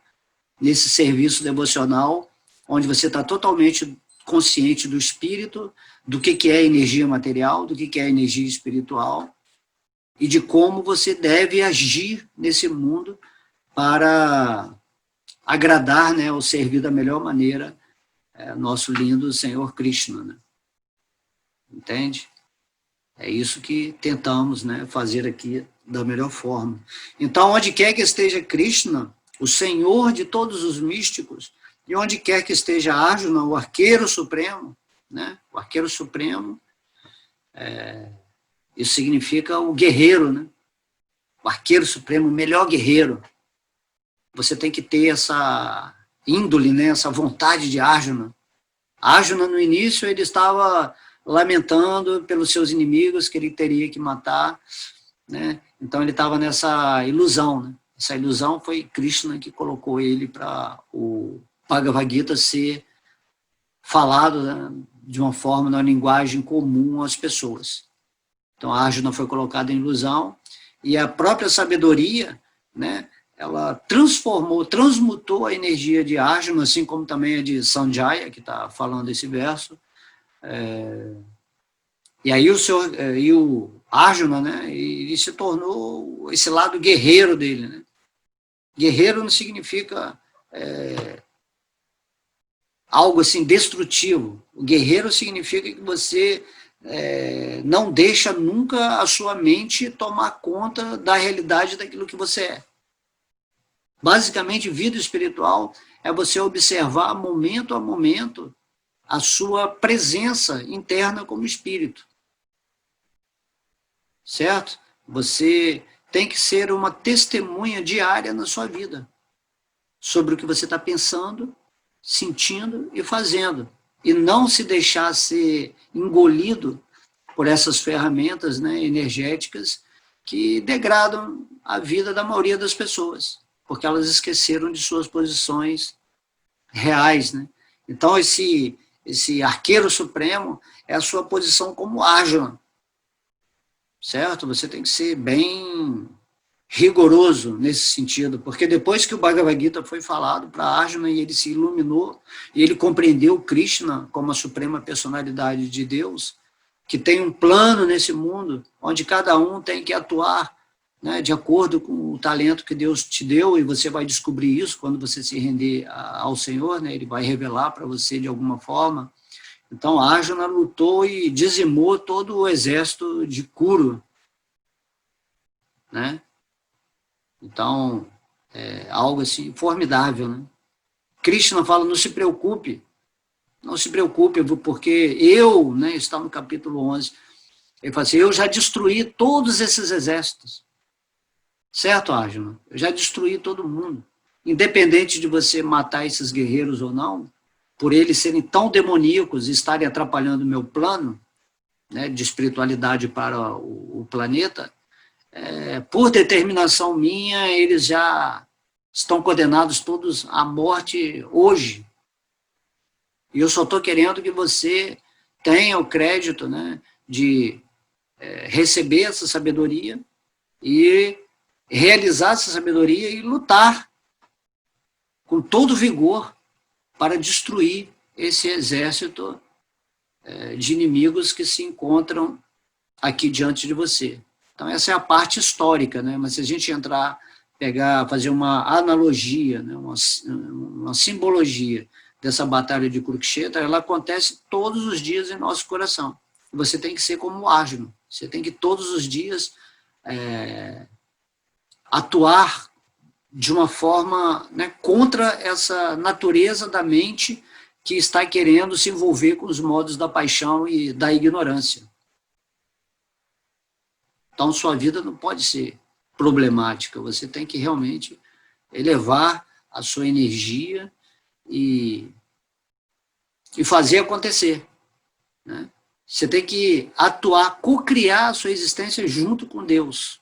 nesse serviço devocional, onde você está totalmente consciente do espírito, do que é energia material, do que é energia espiritual, e de como você deve agir nesse mundo para agradar, né, ou servir da melhor maneira nosso lindo Senhor Krishna. Né? Entende? É isso que tentamos, né, fazer aqui da melhor forma. Então, onde quer que esteja Krishna, o Senhor de todos os místicos, E onde quer que esteja Arjuna, o arqueiro supremo, né? O arqueiro supremo, isso significa o guerreiro, né? O arqueiro supremo, o melhor guerreiro. Você tem que ter essa índole, né? Essa vontade de Arjuna. Arjuna, no início, ele estava lamentando pelos seus inimigos que ele teria que matar, né? Então ele estava nessa ilusão, né? Essa ilusão foi Krishna que colocou ele para o Bhagavad Gita ser falado, né, de uma forma, na linguagem comum às pessoas. Então a Arjuna foi colocada em ilusão e a própria sabedoria, né, ela transmutou a energia de Arjuna, assim como também a de Sanjaya, que está falando esse verso. E aí o Arjuna, né, ele se tornou esse lado guerreiro dele, né? Guerreiro não significa algo assim destrutivo. O guerreiro significa que você não deixa nunca a sua mente tomar conta da realidade daquilo que você é. Basicamente, vida espiritual é você observar momento a momento a sua presença interna como espírito. Certo? Você tem que ser uma testemunha diária na sua vida sobre o que você está pensando, sentindo e fazendo. E não se deixar ser engolido por essas ferramentas, né, energéticas que degradam a vida da maioria das pessoas, porque elas esqueceram de suas posições reais, né? Então, esse arqueiro supremo é a sua posição como Arjuna, certo? Você tem que ser bem rigoroso nesse sentido, porque depois que o Bhagavad Gita foi falado para Arjuna e ele se iluminou, e ele compreendeu Krishna como a suprema personalidade de Deus, que tem um plano nesse mundo, onde cada um tem que atuar, né, de acordo com o talento que Deus te deu, e você vai descobrir isso quando você se render ao Senhor, né, ele vai revelar para você de alguma forma. Então Arjuna lutou e dizimou todo o exército de Kuru, né? Então, é algo assim formidável, né? Krishna fala, não se preocupe, porque eu, né, está no capítulo 11, ele fala assim, eu já destruí todos esses exércitos. Certo, Arjuna? Eu já destruí todo mundo. Independente de você matar esses guerreiros ou não, por eles serem tão demoníacos e estarem atrapalhando o meu plano, né, de espiritualidade para o planeta, por determinação minha, eles já estão condenados todos à morte hoje. E eu só estou querendo que você tenha o crédito, né, de receber essa sabedoria e realizar essa sabedoria e lutar com todo vigor para destruir esse exército de inimigos que se encontram aqui diante de você. Então, essa é a parte histórica, né? Mas se a gente fazer uma analogia, né? uma simbologia dessa batalha de Kurukshetra, ela acontece todos os dias em nosso coração. Você tem que ser como Arjuna, você tem que todos os dias atuar de uma forma, né, contra essa natureza da mente que está querendo se envolver com os modos da paixão e da ignorância. Então, sua vida não pode ser problemática, você tem que realmente elevar a sua energia e fazer acontecer, né? Você tem que atuar, co-criar a sua existência junto com Deus.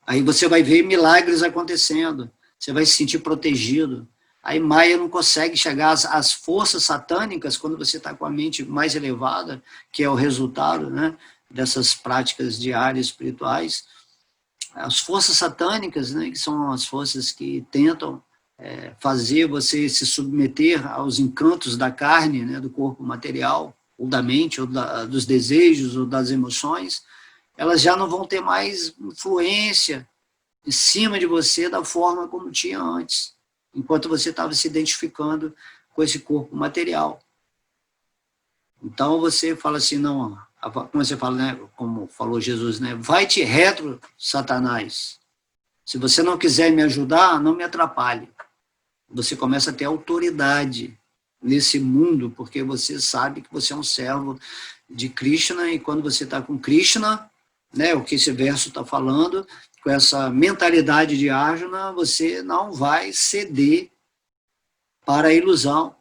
Aí você vai ver milagres acontecendo, você vai se sentir protegido. Aí Maia não consegue chegar às forças satânicas quando você está com a mente mais elevada, que é o resultado, né, dessas práticas diárias espirituais. As forças satânicas, né, que são as forças que tentam fazer você se submeter aos encantos da carne, né, do corpo material, ou da mente, ou dos desejos, ou das emoções, elas já não vão ter mais influência em cima de você da forma como tinha antes, enquanto você estava se identificando com esse corpo material. Então você fala assim, não, como você fala, né, como falou Jesus, né, vai-te retro, Satanás. Se você não quiser me ajudar, não me atrapalhe. você começa a ter autoridade nesse mundo, porque você sabe que você é um servo de Krishna, e quando você está com Krishna, né, o que esse verso está falando, com essa mentalidade de Arjuna, você não vai ceder para a ilusão,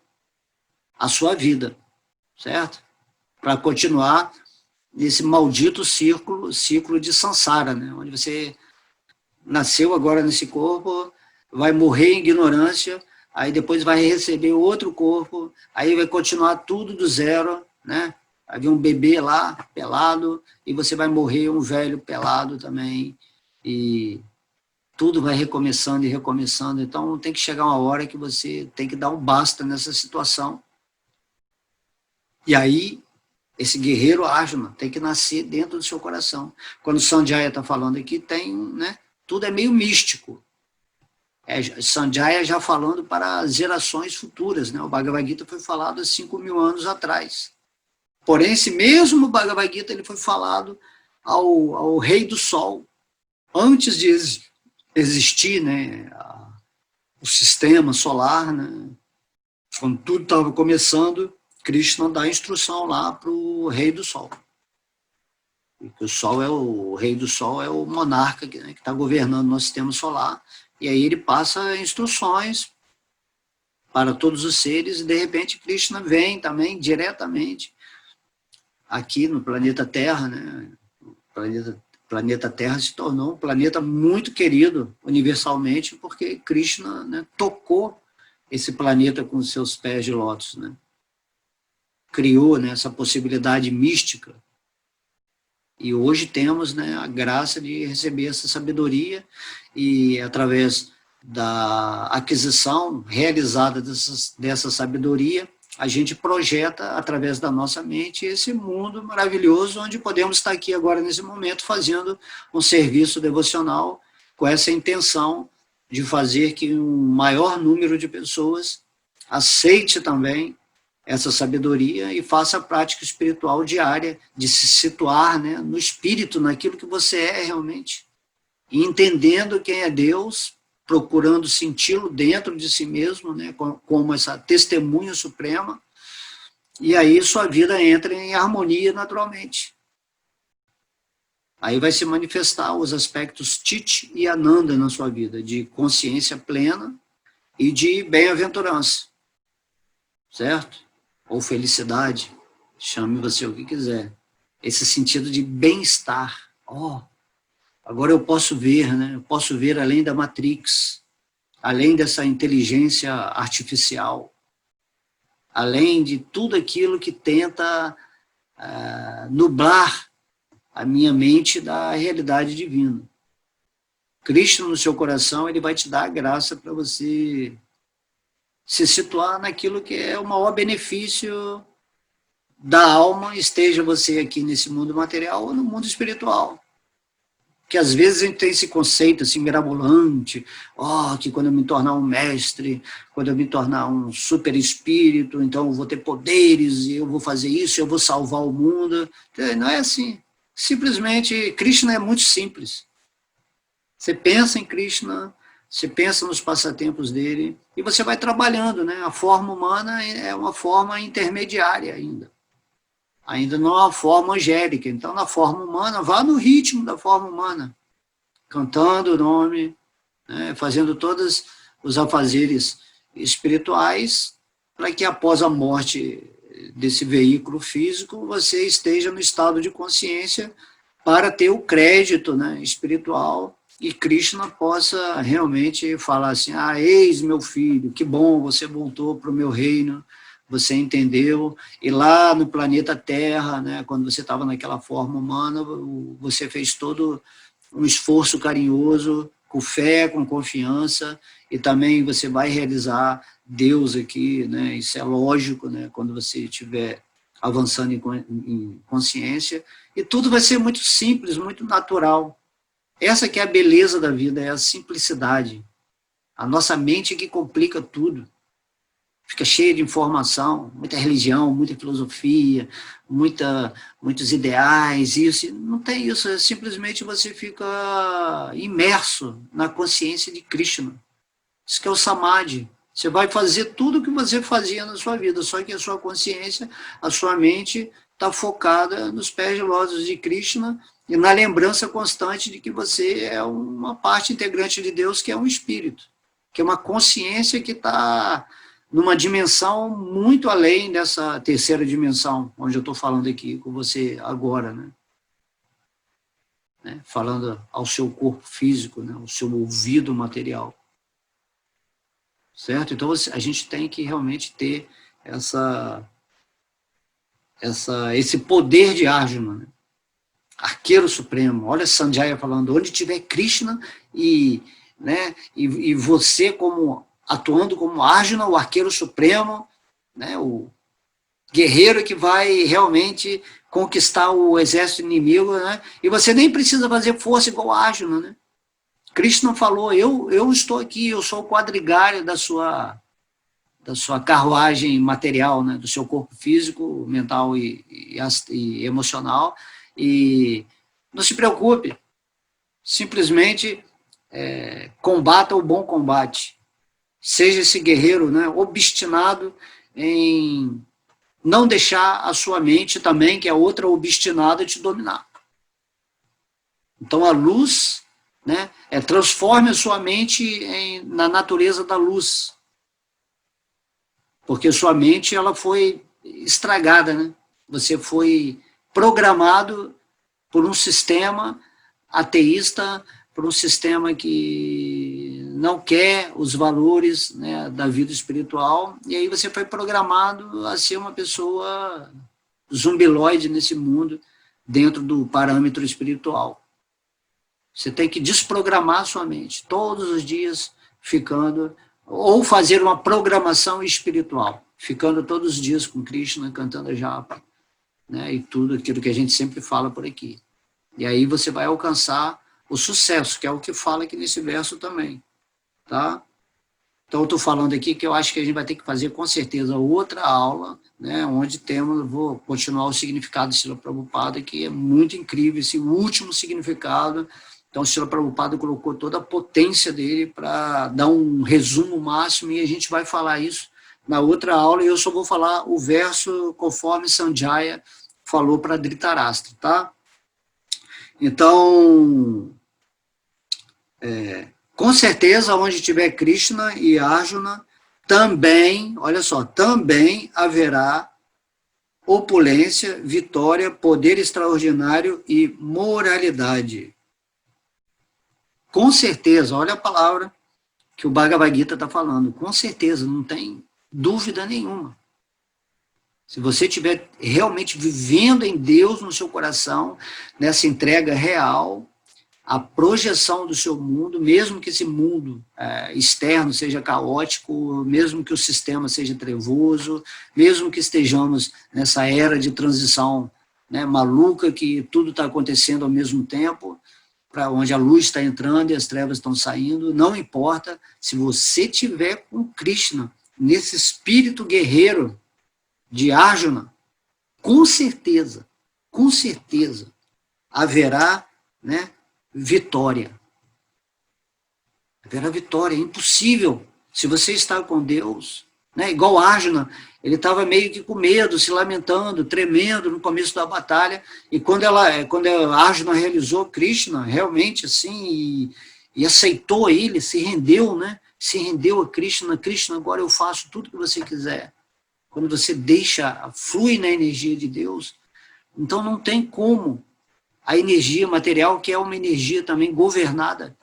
a sua vida, certo? Para continuar nesse maldito ciclo de samsara, né, onde você nasceu agora nesse corpo, vai morrer em ignorância, aí depois vai receber outro corpo, aí vai continuar tudo do zero, né? Havia um bebê lá, pelado, e você vai morrer um velho pelado também, e tudo vai recomeçando e recomeçando. Então tem que chegar uma hora que você tem que dar um basta nessa situação. E aí, esse guerreiro Arjuna tem que nascer dentro do seu coração. Quando Sanjaya está falando aqui, tem, né? Tudo é meio místico. Sanjaya já falando para gerações futuras, né? O Bhagavad Gita foi falado há 5.000 anos atrás. Porém, esse mesmo Bhagavad Gita ele foi falado ao Rei do Sol, antes de existir, né, o sistema solar, né? Quando tudo estava começando, Krishna dá instrução lá para o Rei do Sol. E o Rei do Sol é o monarca que está governando o nosso sistema solar, e aí ele passa instruções para todos os seres, e de repente Krishna vem também diretamente aqui no planeta Terra, né? O planeta Terra se tornou um planeta muito querido universalmente, porque Krishna, né, tocou esse planeta com os seus pés de lótus, né? Criou, né, essa possibilidade mística. E hoje temos, né, a graça de receber essa sabedoria, e através da aquisição realizada dessa sabedoria, a gente projeta através da nossa mente esse mundo maravilhoso, onde podemos estar aqui agora nesse momento fazendo um serviço devocional com essa intenção de fazer que um maior número de pessoas aceite também essa sabedoria e faça a prática espiritual diária de se situar, né, no espírito, naquilo que você é realmente, e entendendo quem é Deus, procurando senti-lo dentro de si mesmo, né, como essa testemunha suprema, e aí sua vida entra em harmonia naturalmente. Aí vai se manifestar os aspectos Tit e Ananda na sua vida, de consciência plena e de bem-aventurança, certo? Ou felicidade, chame você o que quiser. Esse sentido de bem-estar. Agora eu posso ver, né? Eu posso ver além da Matrix, além dessa inteligência artificial, além de tudo aquilo que tenta nublar a minha mente da realidade divina. Cristo no seu coração, ele vai te dar a graça para você se situar naquilo que é o maior benefício da alma, esteja você aqui nesse mundo material ou no mundo espiritual. Que às vezes a gente tem esse conceito assim mirabolante, que quando eu me tornar um mestre, quando eu me tornar um super espírito, então eu vou ter poderes, e eu vou fazer isso, eu vou salvar o mundo. Não é assim. Simplesmente, Krishna é muito simples. Você pensa em Krishna, você pensa nos passatempos dele, e você vai trabalhando, né? A forma humana é uma forma intermediária ainda. Ainda não é uma forma angélica. Então, na forma humana, vá no ritmo da forma humana, cantando o nome, né, fazendo todos os afazeres espirituais, para que após a morte desse veículo físico, você esteja no estado de consciência para ter o crédito, né, espiritual, e Krishna possa realmente falar assim: eis meu filho, que bom, você voltou para o meu reino, você entendeu, e lá no planeta Terra, né, quando você estava naquela forma humana, você fez todo um esforço carinhoso, com fé, com confiança, e também você vai realizar Deus aqui, né, isso é lógico, né, quando você estiver avançando em consciência, e tudo vai ser muito simples, muito natural. Essa que é a beleza da vida, é a simplicidade. A nossa mente é que complica tudo. Fica cheia de informação, muita religião, muita filosofia, muitos ideais, isso. Não tem isso, simplesmente você fica imerso na consciência de Krishna. Isso que é o Samadhi. Você vai fazer tudo o que você fazia na sua vida, só que a sua consciência, a sua mente está focada nos pés de lótus de Krishna e na lembrança constante de que você é uma parte integrante de Deus, que é um espírito, que é uma consciência que está numa dimensão muito além dessa terceira dimensão, onde eu estou falando aqui com você agora, né? Falando ao seu corpo físico, né? Ao seu ouvido material. Certo? Então, a gente tem que realmente ter esse poder de Arjuna, né? Arqueiro supremo. Olha Sanjaya falando, onde tiver Krishna né, e você atuando como Arjuna, o arqueiro supremo, né, o guerreiro que vai realmente conquistar o exército inimigo, né, e você nem precisa fazer força igual a Arjuna, né? Krishna falou, eu estou aqui, eu sou o quadrigário da sua carruagem material, né, do seu corpo físico, mental e emocional, e não se preocupe, simplesmente combata o bom combate. Seja esse guerreiro, né, obstinado em não deixar a sua mente também, que é outra obstinada, te dominar. Então a luz, né, transforme a sua mente na natureza da luz. Porque sua mente ela foi estragada, né? Você foi programado por um sistema ateísta, por um sistema que não quer os valores, né, da vida espiritual, e aí você foi programado a ser uma pessoa zumbiloide nesse mundo, dentro do parâmetro espiritual. Você tem que desprogramar sua mente, todos os dias ou fazer uma programação espiritual, ficando todos os dias com Krishna, cantando a japa, né, e tudo aquilo que a gente sempre fala por aqui. E aí você vai alcançar o sucesso, que é o que fala aqui nesse verso também. Tá? Então eu estou falando aqui que eu acho que a gente vai ter que fazer com certeza outra aula, né, onde vou continuar o significado de Srila Prabhupada, que é muito incrível, esse último significado. Então, o Srila Prabhupada colocou toda a potência dele para dar um resumo máximo, e a gente vai falar isso na outra aula, e eu só vou falar o verso conforme Sanjaya falou para Dhritarashtra, tá? Então, com certeza, onde tiver Krishna e Arjuna, também, olha só, também haverá opulência, vitória, poder extraordinário e moralidade. Com certeza, olha a palavra que o Bhagavad Gita está falando, com certeza, não tem dúvida nenhuma. Se você estiver realmente vivendo em Deus no seu coração, nessa entrega real, a projeção do seu mundo, mesmo que esse mundo externo seja caótico, mesmo que o sistema seja trevoso, mesmo que estejamos nessa era de transição, né, maluca, que tudo está acontecendo ao mesmo tempo, para onde a luz está entrando e as trevas estão saindo, não importa, se você tiver com Krishna, nesse espírito guerreiro de Arjuna, com certeza, haverá, né, vitória. Haverá vitória, é impossível. Se você está com Deus, né, igual Arjuna, ele estava meio que com medo, se lamentando, tremendo no começo da batalha, e quando a Arjuna realizou Krishna, realmente assim, e aceitou ele, se rendeu, né, se rendeu a Krishna, Krishna, agora eu faço tudo que você quiser. Quando você flui na energia de Deus, então não tem como a energia material, que é uma energia também governada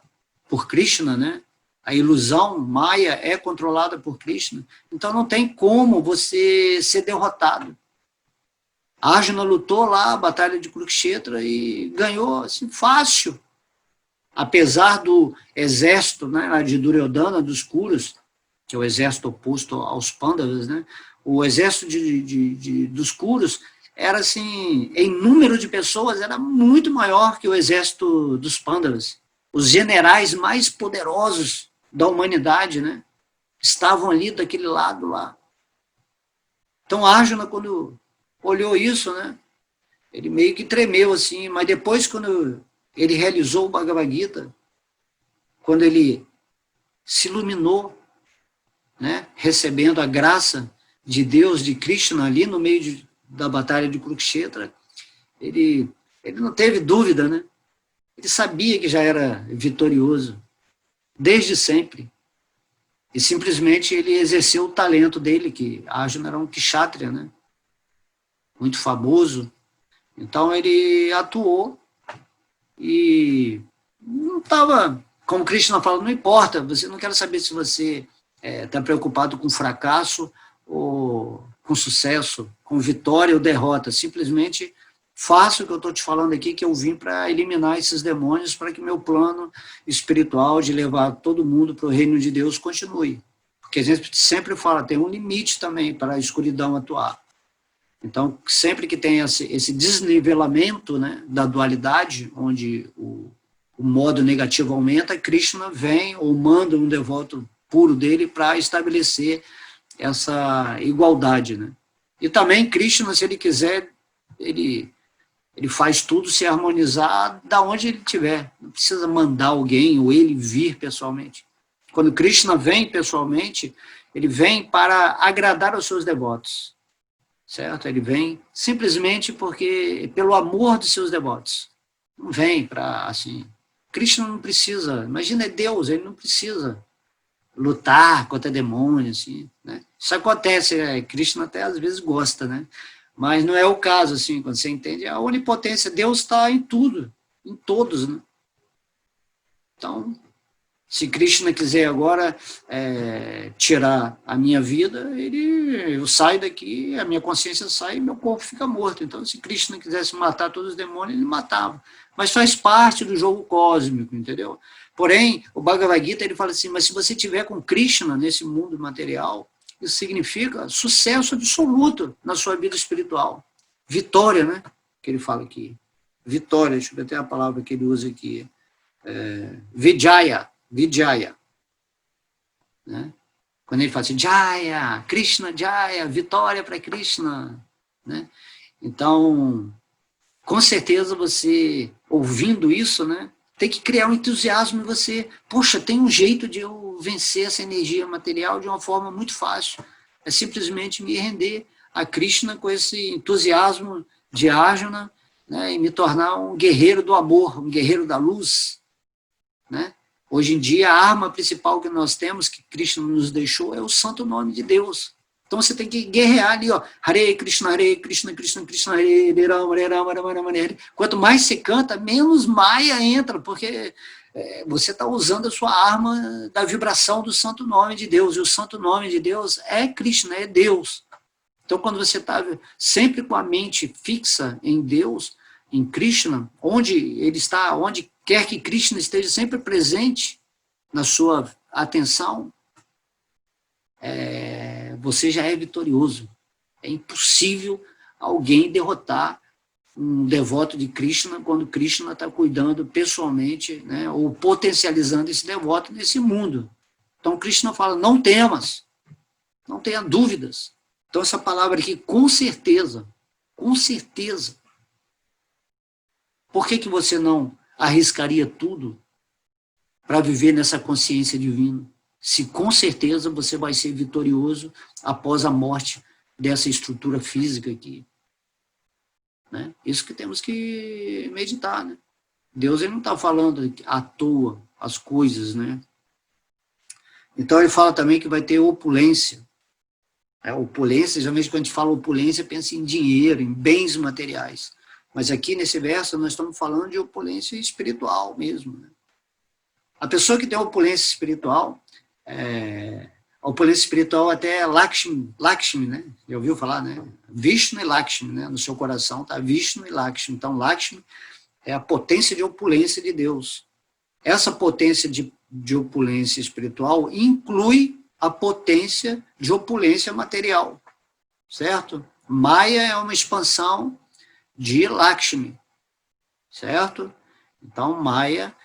por Krishna, né? A ilusão, Maya, é controlada por Krishna. Então não tem como você ser derrotado. Arjuna lutou lá a batalha de Kurukshetra e ganhou assim, fácil. Apesar do exército, né, de Duryodhana, dos Kuros, que é o exército oposto aos Pandavas, né? O exército dos Kuros era assim, em número de pessoas, era muito maior que o exército dos Pandavas. Os generais mais poderosos da humanidade, né, estavam ali daquele lado lá. Então Arjuna, quando olhou isso, né, ele meio que tremeu assim, mas depois, quando ele realizou o Bhagavad Gita, quando ele se iluminou, né, recebendo a graça de Deus, de Krishna, ali no meio da batalha de Kurukshetra, ele não teve dúvida, né? Ele sabia que já era vitorioso, desde sempre. E simplesmente ele exerceu o talento dele, que Arjuna era um kshatriya, né? Muito famoso. Então ele atuou e não estava, como Krishna fala, não importa, você não quer saber se você está preocupado com fracasso ou com sucesso, com vitória ou derrota, simplesmente faça o que eu estou te falando aqui, que eu vim para eliminar esses demônios, para que meu plano espiritual de levar todo mundo para o reino de Deus continue. Porque a gente sempre fala, tem um limite também para a escuridão atuar. Então, sempre que tem esse desnivelamento, né, da dualidade, onde o modo negativo aumenta, Krishna vem ou manda um devoto puro dele para estabelecer essa igualdade. Né? E também Krishna, se ele quiser, ele faz tudo se harmonizar da onde ele estiver. Não precisa mandar alguém ou ele vir pessoalmente. Quando Krishna vem pessoalmente, ele vem para agradar aos seus devotos. Certo? Ele vem simplesmente porque pelo amor dos seus devotos. Não vem para, assim... Krishna não precisa... Imagina, é Deus, ele não precisa lutar contra demônios, assim, né? Isso acontece, Krishna até às vezes gosta, né? Mas não é o caso, assim, quando você entende, a onipotência, Deus está em tudo, em todos, né? Então, se Krishna quiser agora tirar a minha vida, eu saio daqui, a minha consciência sai e meu corpo fica morto. Então, se Krishna quisesse matar todos os demônios, ele matava. Mas faz parte do jogo cósmico, entendeu? Porém, o Bhagavad Gita, ele fala assim, mas se você tiver com Krishna nesse mundo material, isso significa sucesso absoluto na sua vida espiritual. Vitória, né? Que ele fala aqui. Vitória, deixa eu ver até a palavra que ele usa aqui. Vijaya. Vijaya. Né? Quando ele fala assim, Jaya, Krishna Jaya, vitória para Krishna. Né? Então, com certeza você, ouvindo isso, né, tem que criar um entusiasmo em você. Poxa, tem um jeito de eu vencer essa energia material de uma forma muito fácil. É simplesmente me render a Krishna com esse entusiasmo de Arjuna, né, e me tornar um guerreiro do amor, um guerreiro da luz. Né? Hoje em dia, a arma principal que nós temos, que Krishna nos deixou, é o santo nome de Deus. Então você tem que guerrear ali, ó, Hare Krishna, Krishna Krishna, Hare Rama, Hare Rama, Rama Rama, Hare. Quanto mais você canta, menos Maya entra, porque você está usando a sua arma da vibração do santo nome de Deus, e o santo nome de Deus é Krishna, é Deus. Então, quando você está sempre com a mente fixa em Deus, em Krishna, onde ele está, onde quer que Krishna esteja sempre presente na sua atenção, você já é vitorioso. É impossível alguém derrotar um devoto de Krishna quando Krishna está cuidando pessoalmente, né, ou potencializando esse devoto nesse mundo. Então, Krishna fala, não temas, não tenha dúvidas. Então, essa palavra aqui, com certeza, com certeza. Por que você não arriscaria tudo para viver nessa consciência divina? Se com certeza você vai ser vitorioso após a morte dessa estrutura física aqui. Né? Isso que temos que meditar. Né? Deus ele não está falando à toa as coisas. Né? Então ele fala também que vai ter opulência. Opulência, geralmente quando a gente fala opulência, pensa em dinheiro, em bens materiais. Mas aqui nesse verso nós estamos falando de opulência espiritual mesmo. Né? A pessoa que tem opulência espiritual, a opulência espiritual até é Lakshmi, né? Já ouviu falar, né? Vishnu e Lakshmi, né? No seu coração está Vishnu e Lakshmi. Então, Lakshmi é a potência de opulência de Deus. Essa potência de opulência espiritual inclui a potência de opulência material, certo? Maya é uma expansão de Lakshmi, certo? Então, Maya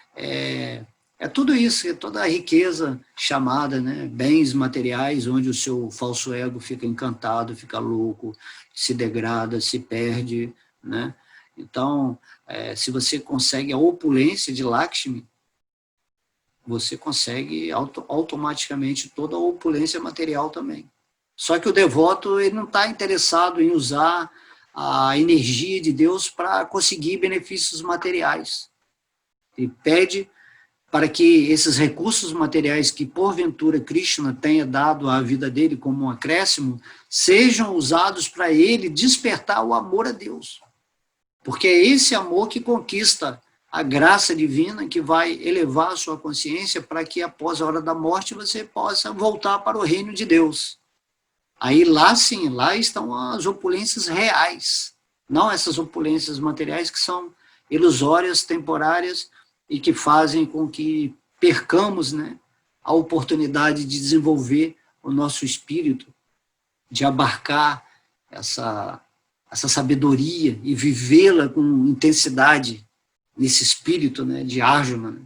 é tudo isso, é toda a riqueza chamada, né, bens materiais, onde o seu falso ego fica encantado, fica louco, se degrada, se perde. Né? Então, se você consegue a opulência de Lakshmi, você consegue automaticamente toda a opulência material também. Só que o devoto ele não está interessado em usar a energia de Deus para conseguir benefícios materiais. Ele pede para que esses recursos materiais que, porventura, Krishna tenha dado à vida dele como um acréscimo, sejam usados para ele despertar o amor a Deus. Porque é esse amor que conquista a graça divina, que vai elevar a sua consciência para que, após a hora da morte, você possa voltar para o reino de Deus. Aí lá sim, lá estão as opulências reais, não essas opulências materiais que são ilusórias, temporárias, e que fazem com que percamos, né, a oportunidade de desenvolver o nosso espírito, de abarcar essa sabedoria e vivê-la com intensidade nesse espírito, né, de Arjuna, né,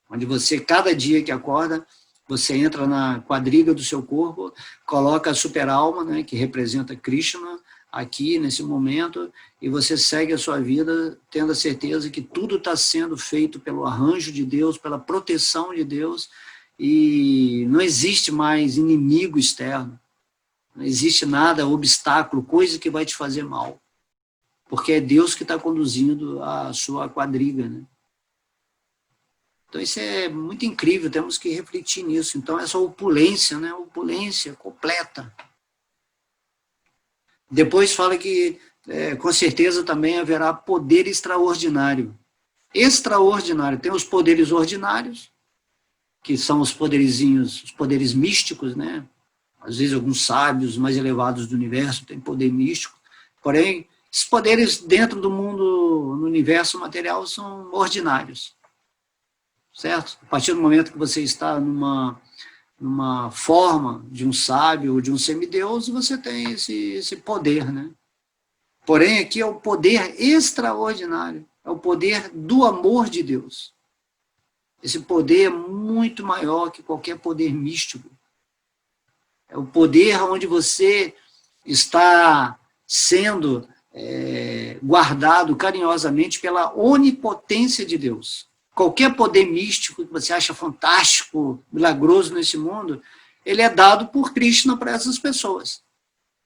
onde você, cada dia que acorda, você entra na quadriga do seu corpo, coloca a super-alma, né, que representa Krishna, aqui, nesse momento, e você segue a sua vida tendo a certeza que tudo está sendo feito pelo arranjo de Deus, pela proteção de Deus, e não existe mais inimigo externo, não existe nada, obstáculo, coisa que vai te fazer mal, porque é Deus que está conduzindo a sua quadriga, né? Então isso é muito incrível, temos que refletir nisso. Então essa opulência, né, opulência completa. Depois fala que, com certeza, também haverá poder extraordinário. Extraordinário. Tem os poderes ordinários, que são os poderizinhos, os poderes místicos, né? Às vezes alguns sábios mais elevados do universo têm poder místico. Porém, esses poderes dentro do mundo, no universo material, são ordinários. Certo? A partir do momento que você está numa forma de um sábio ou de um semideus, você tem esse poder, né? Porém, aqui é o poder extraordinário, é o poder do amor de Deus. Esse poder é muito maior que qualquer poder místico. É o poder onde você está sendo guardado carinhosamente pela onipotência de Deus. Qualquer poder místico que você acha fantástico, milagroso nesse mundo, ele é dado por Krishna para essas pessoas.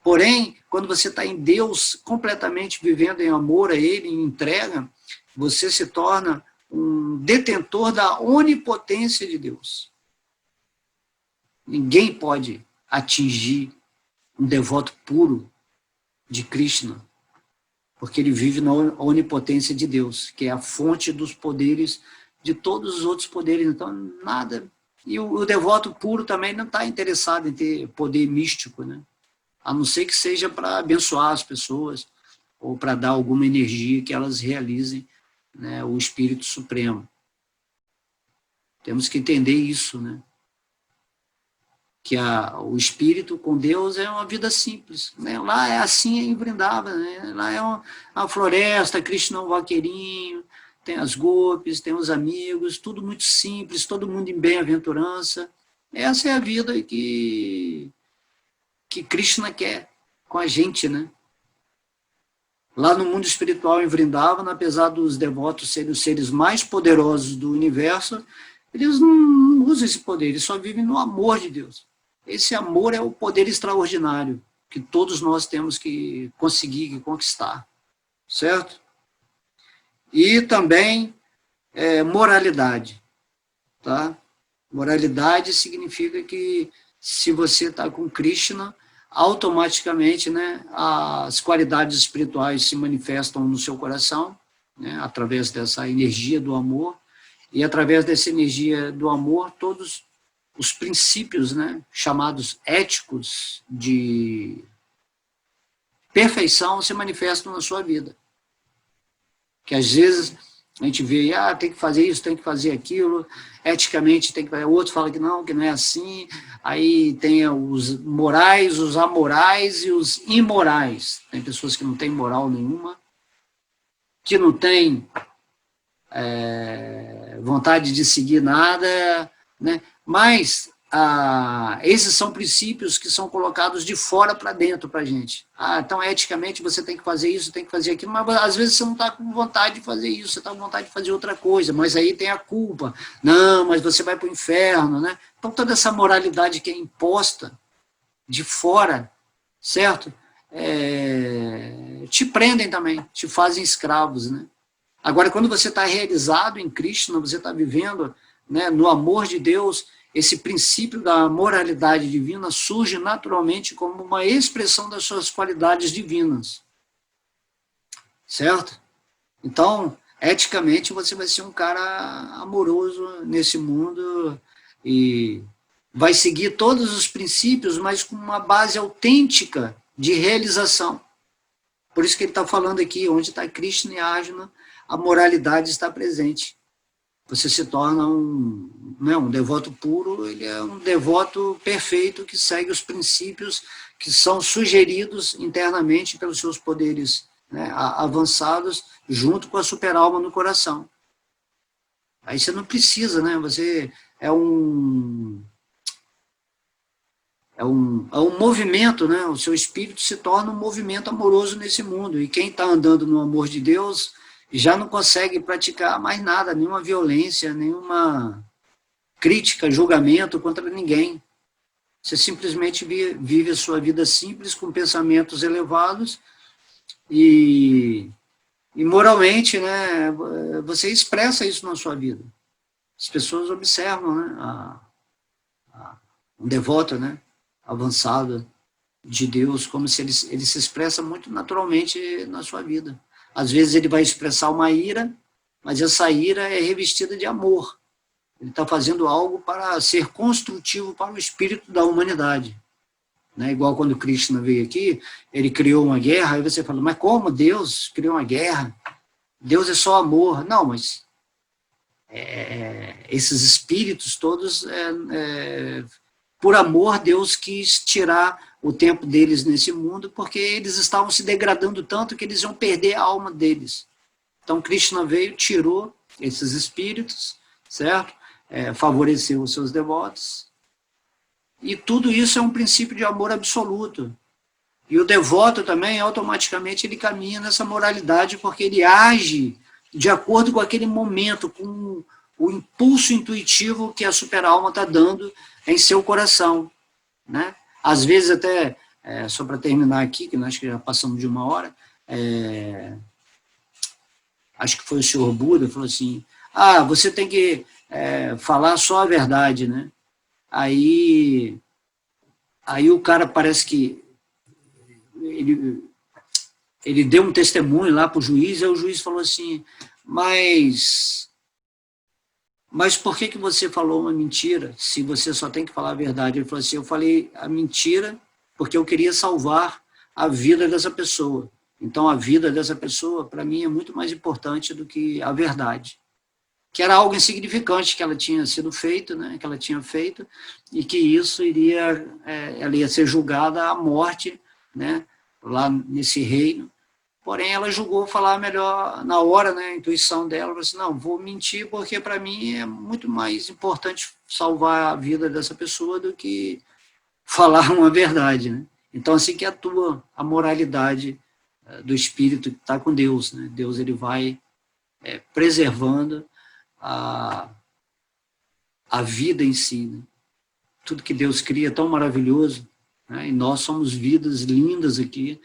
Porém, quando você está em Deus, completamente vivendo em amor a Ele, em entrega, você se torna um detentor da onipotência de Deus. Ninguém pode atingir um devoto puro de Krishna, porque ele vive na onipotência de Deus, que é a fonte dos poderes de todos os outros poderes. Então, nada. E o devoto puro também não está interessado em ter poder místico, né? A não ser que seja para abençoar as pessoas ou para dar alguma energia que elas realizem, né, o Espírito Supremo. Temos que entender isso, né? Que o Espírito com Deus é uma vida simples, né? Lá é assim em Vrindavan, né? Lá é uma floresta, Krishna é um vaqueirinho, tem as golpes, tem os amigos, tudo muito simples, todo mundo em bem-aventurança. Essa é a vida que Krishna quer com a gente, né? Lá no mundo espiritual em Vrindavan, apesar dos devotos serem os seres mais poderosos do universo, eles não usam esse poder, eles só vivem no amor de Deus. Esse amor é o poder extraordinário que todos nós temos que conseguir, que conquistar, certo? E também moralidade, tá? Moralidade significa que se você está com Krishna, automaticamente, né, as qualidades espirituais se manifestam no seu coração, né, através dessa energia do amor, e através dessa energia do amor, todos os princípios, né, chamados éticos de perfeição se manifestam na sua vida. Que às vezes a gente vê, tem que fazer isso, tem que fazer aquilo, eticamente tem que fazer, o outro fala que não é assim, aí tem os morais, os amorais e os imorais. Tem pessoas que não têm moral nenhuma, que não têm vontade de seguir nada, né? Mas esses são princípios que são colocados de fora para dentro para a gente. Então, eticamente, você tem que fazer isso, tem que fazer aquilo, mas às vezes você não está com vontade de fazer isso, você está com vontade de fazer outra coisa, mas aí tem a culpa. Não, mas você vai para o inferno, né? Então, toda essa moralidade que é imposta de fora, certo? Te prendem também, te fazem escravos, né? Agora, quando você está realizado em Cristo, você está vivendo, né, no amor de Deus, esse princípio da moralidade divina surge naturalmente como uma expressão das suas qualidades divinas. Certo? Então, eticamente, você vai ser um cara amoroso nesse mundo e vai seguir todos os princípios, mas com uma base autêntica de realização. Por isso que ele está falando aqui, onde está Krishna e Arjuna, a moralidade está presente. Você se torna um devoto puro, ele é um devoto perfeito que segue os princípios que são sugeridos internamente pelos seus poderes, né, avançados, junto com a superalma no coração. Aí você não precisa, né? Você é um movimento, né? O seu espírito se torna um movimento amoroso nesse mundo. E quem está andando no amor de Deus já não consegue praticar mais nada, nenhuma violência, nenhuma crítica, julgamento contra ninguém. Você simplesmente vive a sua vida simples, com pensamentos elevados e moralmente, né, você expressa isso na sua vida. As pessoas observam, né, um devoto, né, avançado de Deus, como se ele se expressa muito naturalmente na sua vida. Às vezes ele vai expressar uma ira, mas essa ira é revestida de amor. Ele está fazendo algo para ser construtivo para o espírito da humanidade. Né? Igual quando Krishna veio aqui, ele criou uma guerra, aí você fala, mas como Deus criou uma guerra? Deus é só amor. Não, mas esses espíritos todos, por amor, Deus quis tirar o tempo deles nesse mundo, porque eles estavam se degradando tanto que eles iam perder a alma deles. Então, Krishna veio, tirou esses espíritos, certo? Favoreceu os seus devotos. E tudo isso é um princípio de amor absoluto. E o devoto também, automaticamente, ele caminha nessa moralidade, porque ele age de acordo com aquele momento, com o impulso intuitivo que a superalma está dando em seu coração, né? Às vezes até, só para terminar aqui, que nós já passamos de 1 hora, acho que foi o senhor Buda, falou assim, você tem que falar só a verdade, né? Aí o cara parece que ele deu um testemunho lá para o juiz, e o juiz falou assim, mas por que você falou uma mentira, se você só tem que falar a verdade? Ele falou assim, eu falei a mentira porque eu queria salvar a vida dessa pessoa. Então, a vida dessa pessoa, para mim, é muito mais importante do que a verdade. Que era algo insignificante que ela tinha sido feito, né, que ela tinha feito, e que isso ela ia ser julgada à morte, né, lá nesse reino. Porém, ela julgou falar melhor na hora, né, a intuição dela, falou assim, não, vou mentir porque para mim é muito mais importante salvar a vida dessa pessoa do que falar uma verdade, né? Então, assim que atua a moralidade do espírito que está com Deus, né? Deus ele vai preservando a vida em si, né? Tudo que Deus cria é tão maravilhoso, né? E nós somos vidas lindas aqui,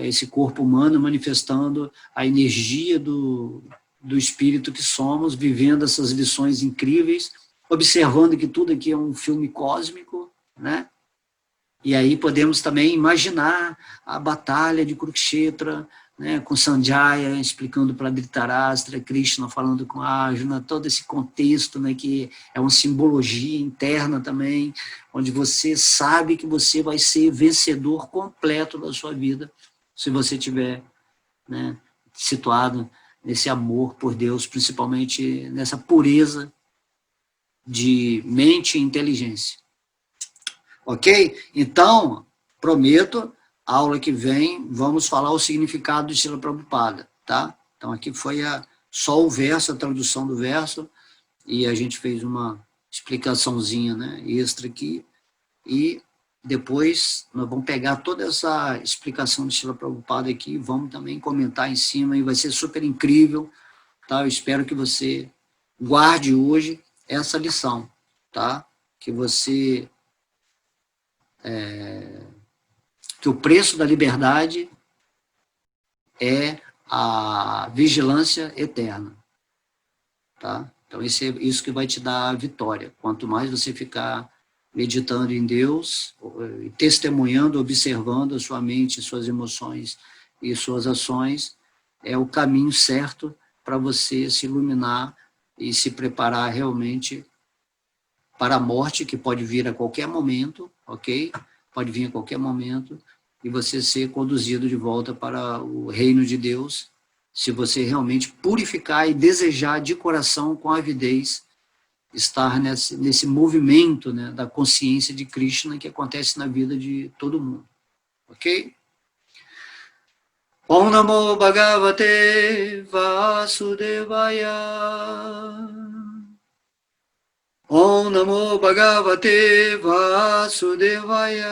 esse corpo humano manifestando a energia do espírito que somos, vivendo essas lições incríveis, observando que tudo aqui é um filme cósmico, né? E aí podemos também imaginar a batalha de Kurukshetra, né, com Sanjaya explicando para Dhritarashtra, Krishna falando com Arjuna, todo esse contexto, né, que é uma simbologia interna também, onde você sabe que você vai ser vencedor completo da sua vida, se você estiver, né, situado nesse amor por Deus, principalmente nessa pureza de mente e inteligência. Ok? Então, prometo, aula que vem, vamos falar o significado de Srila Prabhupada, tá? Então, aqui foi só o verso, a tradução do verso, e a gente fez uma explicaçãozinha, né, extra aqui, e depois nós vamos pegar toda essa explicação de Srila Prabhupada aqui, vamos também comentar em cima, e vai ser super incrível, tá? Eu espero que você guarde hoje essa lição, tá? Que você, que o preço da liberdade é a vigilância eterna, tá? Então, isso que vai te dar a vitória. Quanto mais você ficar meditando em Deus, testemunhando, observando a sua mente, suas emoções e suas ações, é o caminho certo para você se iluminar e se preparar realmente para a morte, que pode vir a qualquer momento, ok? Pode vir a qualquer momento, e você ser conduzido de volta para o reino de Deus, se você realmente purificar e desejar de coração, com avidez, estar nesse movimento, né, da consciência de Krishna que acontece na vida de todo mundo, ok? Om Namo Bhagavate Vasudevaya. Om Namo Bhagavate Vasudevaya.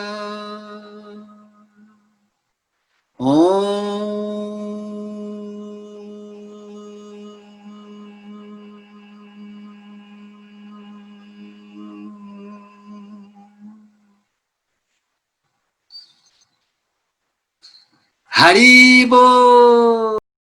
Haribo!